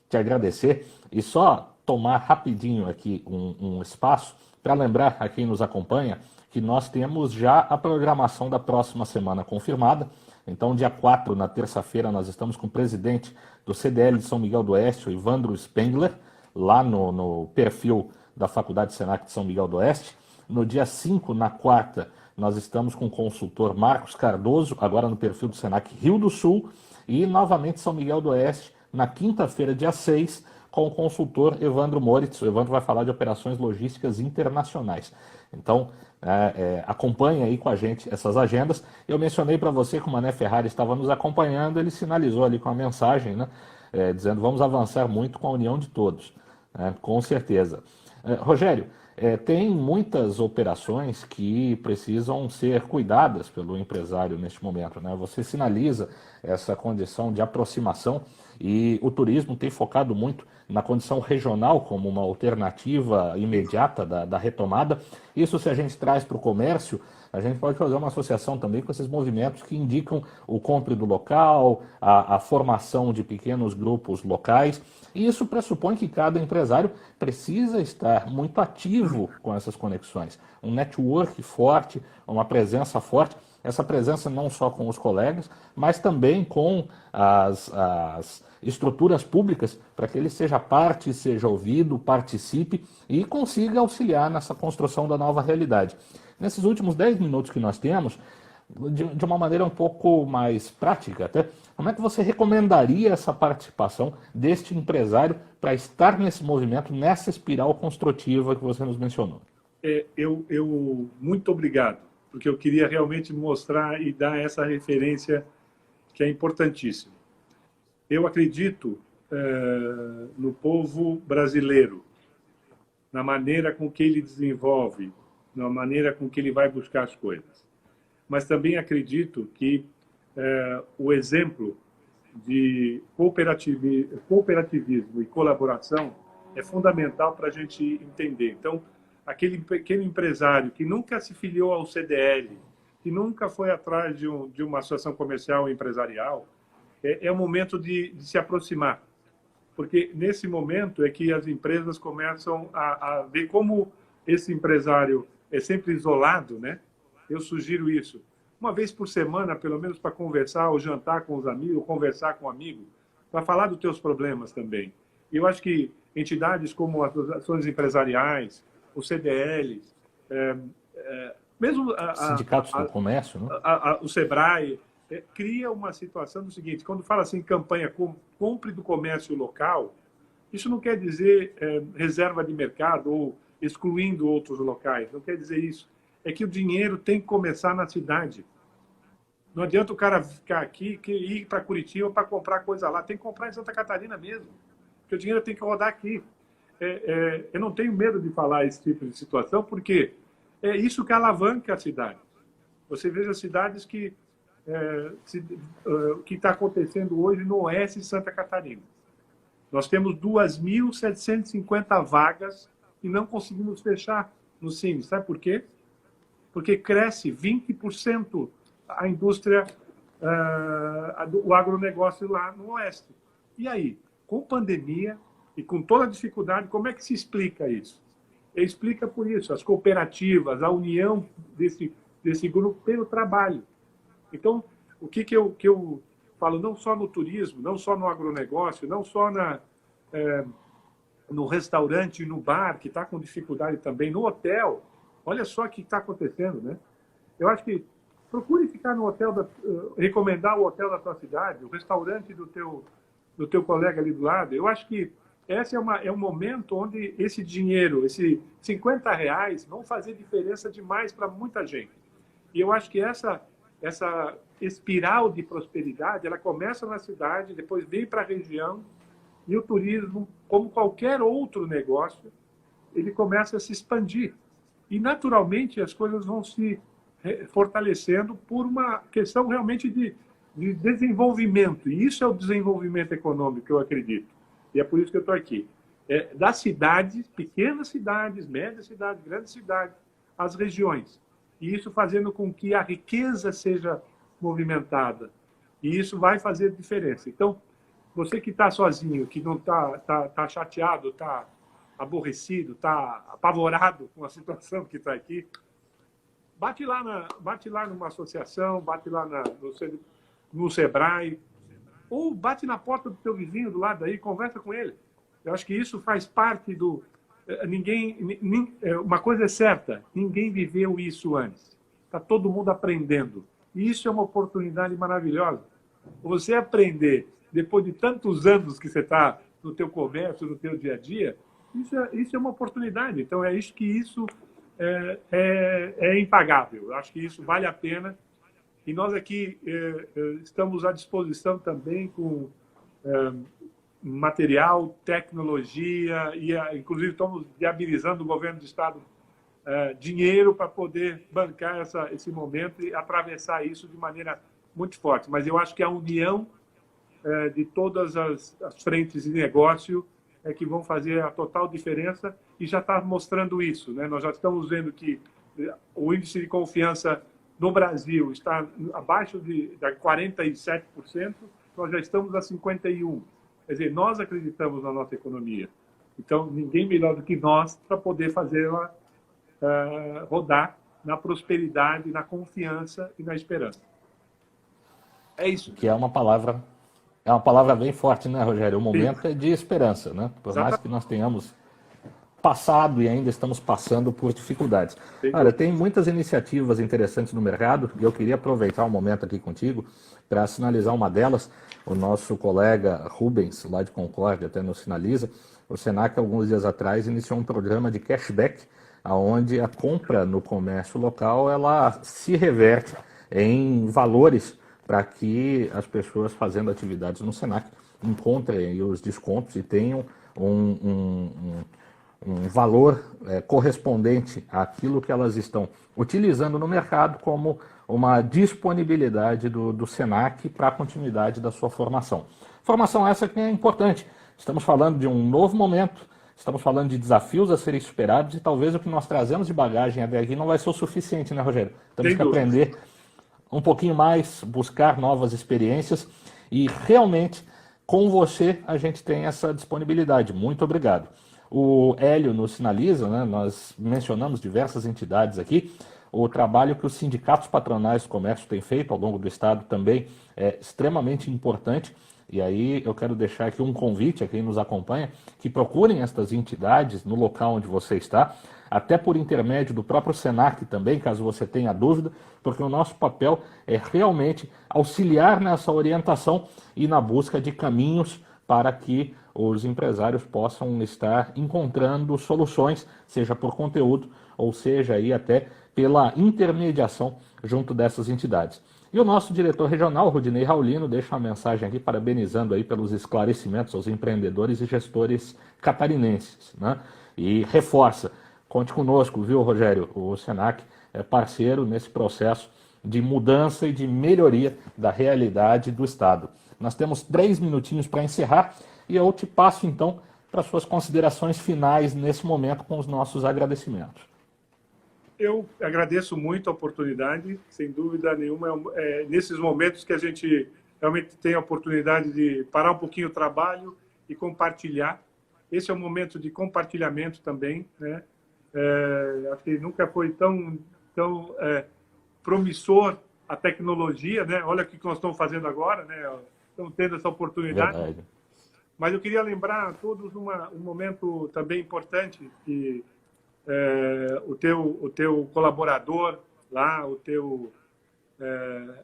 te agradecer e só tomar rapidinho aqui um espaço para lembrar a quem nos acompanha que nós temos já a programação da próxima semana confirmada. Então, dia 4, na terça-feira, nós estamos com o presidente do CDL de São Miguel do Oeste, o Ivandro Spengler, lá no perfil da Faculdade Senac de São Miguel do Oeste. No dia 5, na quarta, nós estamos com o consultor Marcos Cardoso, agora no perfil do Senac Rio do Sul. E, novamente, São Miguel do Oeste, na quinta-feira, dia 6, com o consultor Evandro Moritz. O Evandro vai falar de operações logísticas internacionais. Então, acompanhe aí com a gente essas agendas. Eu mencionei para você que o Mané Ferrari estava nos acompanhando, ele sinalizou ali com a mensagem, né, dizendo: vamos avançar muito com a união de todos, com certeza. Rogério, tem muitas operações que precisam ser cuidadas pelo empresário neste momento, né? Você sinaliza essa condição de aproximação e o turismo tem focado muito na condição regional como uma alternativa imediata da retomada. Isso, se a gente traz para o comércio, a gente pode fazer uma associação também com esses movimentos que indicam o compre do local, a formação de pequenos grupos locais. E isso pressupõe que cada empresário precisa estar muito ativo com essas conexões. Um network forte, uma presença forte. Essa presença não só com os colegas, mas também com as estruturas públicas, para que ele seja parte, seja ouvido, participe e consiga auxiliar nessa construção da nova realidade. Nesses últimos 10 minutos que nós temos, de uma maneira um pouco mais prática até, como é que você recomendaria essa participação deste empresário para estar nesse movimento, nessa espiral construtiva que você nos mencionou? Muito obrigado, porque eu queria realmente mostrar e dar essa referência que é importantíssima. Eu acredito no povo brasileiro, na maneira com que ele desenvolve, na maneira com que ele vai buscar as coisas. mas também acredito que o exemplo de cooperativismo e colaboração é fundamental para a gente entender. Então, aquele pequeno empresário que nunca se filiou ao CDL, que nunca foi atrás de uma associação comercial ou empresarial, é o momento de se aproximar. Porque nesse momento é que as empresas começam a ver como esse empresário é sempre isolado, né? Eu sugiro isso. Uma vez por semana, pelo menos para conversar, ou jantar com os amigos, ou conversar com um amigo, para falar dos teus problemas também. E eu acho que entidades como as associações empresariais, os CDLs, mesmo Sindicatos do comércio, né? o SEBRAE, cria uma situação do seguinte: quando fala assim, campanha compre do comércio local, isso não quer dizer reserva de mercado ou excluindo outros locais, não quer dizer isso. É que o dinheiro tem que começar na cidade. Não adianta o cara ficar aqui e ir para Curitiba para comprar coisa lá, tem que comprar em Santa Catarina mesmo, porque o dinheiro tem que rodar aqui. Eu não tenho medo de falar esse tipo de situação, porque é isso que alavanca a cidade. Você veja cidades que o que está acontecendo hoje no oeste de Santa Catarina. Nós temos 2.750 vagas e não conseguimos fechar no Cine. Sabe por quê? Porque cresce 20% a indústria, o agronegócio lá no oeste. E aí, com pandemia e com toda a dificuldade, como é que se explica isso? Explica por isso, as cooperativas, a união desse grupo pelo trabalho. Então, o que eu falo, não só no turismo, não só no agronegócio, não só no restaurante e no bar, que está com dificuldade também, no hotel. Olha só o que está acontecendo, né? Eu acho que procure ficar no hotel, recomendar o hotel da tua cidade, o restaurante do teu colega ali do lado. Eu acho que esse é um momento onde esse dinheiro, esses R$50, vão fazer diferença demais para muita gente. E eu acho que essa espiral de prosperidade, ela começa na cidade, depois vem para a região, e o turismo, como qualquer outro negócio, ele começa a se expandir. E, naturalmente, as coisas vão se fortalecendo por uma questão realmente de desenvolvimento. E isso é o desenvolvimento econômico que eu acredito. E é por isso que eu estou aqui. Das cidades, pequenas cidades, médias cidades, grandes cidades, as regiões. E isso fazendo com que a riqueza seja movimentada. E isso vai fazer diferença. Então, você que está sozinho, que não tá chateado, está aborrecido, está apavorado com a situação que está aqui, bate lá numa associação, bate lá no SEBRAE, ou bate na porta do teu vizinho do lado aí, conversa com ele. Eu acho que isso faz parte do... Uma coisa é certa, ninguém viveu isso antes. Está todo mundo aprendendo. E isso é uma oportunidade maravilhosa. Você aprender, depois de tantos anos que você está no teu comércio, no teu dia a dia, isso é uma oportunidade. Então, isso é impagável. Eu acho que isso vale a pena. E nós aqui estamos à disposição também com material, tecnologia, e inclusive estamos viabilizando o governo do Estado dinheiro para poder bancar esse momento e atravessar isso de maneira muito forte. Mas eu acho que a união de todas as frentes de negócio é que vão fazer a total diferença, e já está mostrando isso, né? Nós já estamos vendo que o índice de confiança no Brasil está abaixo de 47%, nós já estamos a 51%. Quer dizer, nós acreditamos na nossa economia. Então, ninguém melhor do que nós para poder fazê-la rodar na prosperidade, na confiança e na esperança. É isso. Que é uma palavra bem forte, né, Rogério? O momento é de esperança, né? Por mais que nós tenhamos passado e ainda estamos passando por dificuldades. Olha, tem muitas iniciativas interessantes no mercado e eu queria aproveitar um momento aqui contigo para sinalizar uma delas. O nosso colega Rubens, lá de Concórdia, até nos sinaliza. O Senac, alguns dias atrás, iniciou um programa de cashback, onde a compra no comércio local ela se reverte em valores para que as pessoas fazendo atividades no Senac encontrem os descontos e tenham um valor correspondente àquilo que elas estão utilizando no mercado como uma disponibilidade do SENAC para a continuidade da sua formação. Formação essa que é importante. Estamos falando de um novo momento, estamos falando de desafios a serem superados e talvez o que nós trazemos de bagagem até aqui não vai ser o suficiente, né, Rogério? Temos que aprender um pouquinho mais, buscar novas experiências e realmente com você a gente tem essa disponibilidade. Muito obrigado. O Hélio nos sinaliza, né, nós mencionamos diversas entidades aqui, o trabalho que os sindicatos patronais do comércio têm feito ao longo do estado também é extremamente importante. E aí eu quero deixar aqui um convite a quem nos acompanha, que procurem estas entidades no local onde você está, até por intermédio do próprio SENAC também, caso você tenha dúvida, porque o nosso papel é realmente auxiliar nessa orientação e na busca de caminhos para que os empresários possam estar encontrando soluções, seja por conteúdo ou seja aí até pela intermediação junto dessas entidades. E o nosso diretor regional, Rudinei Raulino, deixa uma mensagem aqui parabenizando aí pelos esclarecimentos aos empreendedores e gestores catarinenses, né? E reforça, conte conosco, viu, Rogério? O SENAC é parceiro nesse processo de mudança e de melhoria da realidade do Estado. Nós temos 3 minutinhos para encerrar e eu te passo então para suas considerações finais nesse momento com os nossos agradecimentos. Eu agradeço muito a oportunidade, sem dúvida nenhuma, nesses momentos que a gente realmente tem a oportunidade de parar um pouquinho o trabalho e compartilhar. Esse é um momento de compartilhamento também, né? Acho que nunca foi tão promissor a tecnologia, né? Olha o que nós estamos fazendo agora, né? Estamos tendo essa oportunidade. Verdade. Mas eu queria lembrar a todos um momento também importante que o teu colaborador lá,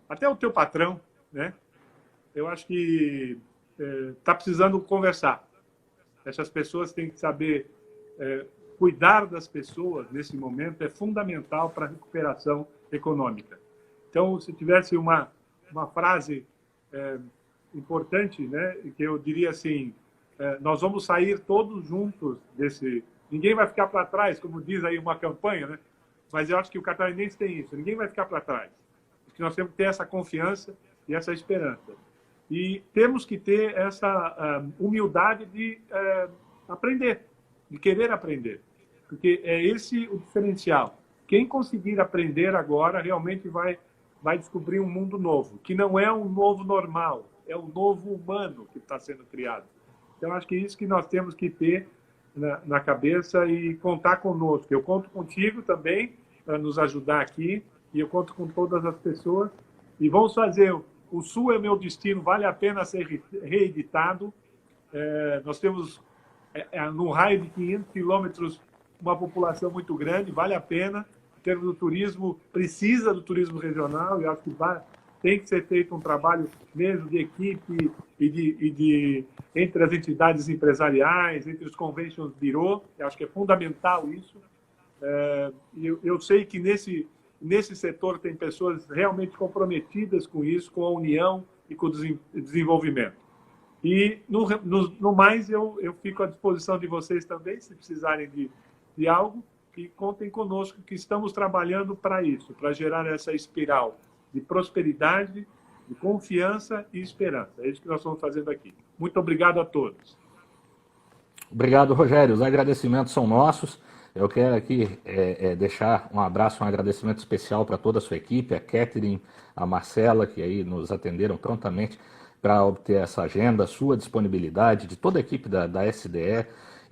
até o teu patrão, né? Eu acho que está precisando conversar. Essas pessoas têm que saber cuidar das pessoas nesse momento é fundamental para a recuperação econômica. Então, se tivesse uma frase importante, né, que eu diria assim, nós vamos sair todos juntos desse... Ninguém vai ficar para trás, como diz aí uma campanha, né? Mas eu acho que o catarinense tem isso, ninguém vai ficar para trás. Porque nós temos que ter essa confiança e essa esperança. E temos que ter essa humildade de aprender, de querer aprender. Porque é esse o diferencial. Quem conseguir aprender agora realmente vai descobrir um mundo novo, que não é um novo normal, é um novo humano que está sendo criado. Então, acho que é isso que nós temos que ter na cabeça e contar conosco. Eu conto contigo também para nos ajudar aqui e eu conto com todas as pessoas. E vamos fazer O Sul é Meu Destino, vale a pena ser reeditado. Nós temos, num raio de 500 quilômetros, uma população muito grande, vale a pena. Em termos do turismo, precisa do turismo regional e acho que tem que ser feito um trabalho mesmo de equipe e entre as entidades empresariais, entre os conventions bureau. Eu acho que é fundamental isso. Eu sei que nesse setor tem pessoas realmente comprometidas com isso, com a união e com o desenvolvimento. E, no mais, eu fico à disposição de vocês também, se precisarem de algo, e contem conosco que estamos trabalhando para isso, para gerar essa espiral de prosperidade, de confiança e esperança. É isso que nós estamos fazendo aqui. Muito obrigado a todos. Obrigado, Rogério. Os agradecimentos são nossos. Eu quero aqui deixar um abraço, um agradecimento especial para toda a sua equipe, a Catherine, a Marcela, que aí nos atenderam prontamente para obter essa agenda, a sua disponibilidade, de toda a equipe da SDE,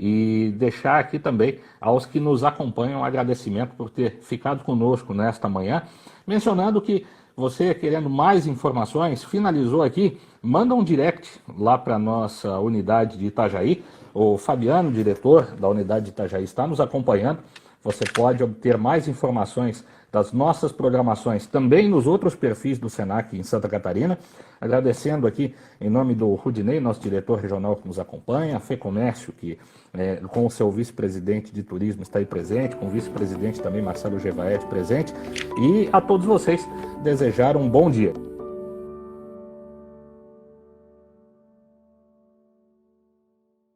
e deixar aqui também aos que nos acompanham um agradecimento por ter ficado conosco nesta manhã, mencionando que você, querendo mais informações, finalizou aqui, manda um direct lá para a nossa unidade de Itajaí. O Fabiano, diretor da unidade de Itajaí, está nos acompanhando. Você pode obter mais informações das nossas programações também nos outros perfis do SENAC em Santa Catarina. Agradecendo aqui em nome do Rudinei, nosso diretor regional que nos acompanha, a FEComércio, que com o seu vice-presidente de turismo está aí presente, com o vice-presidente também Marcelo Gevaete presente, e a todos vocês desejar um bom dia.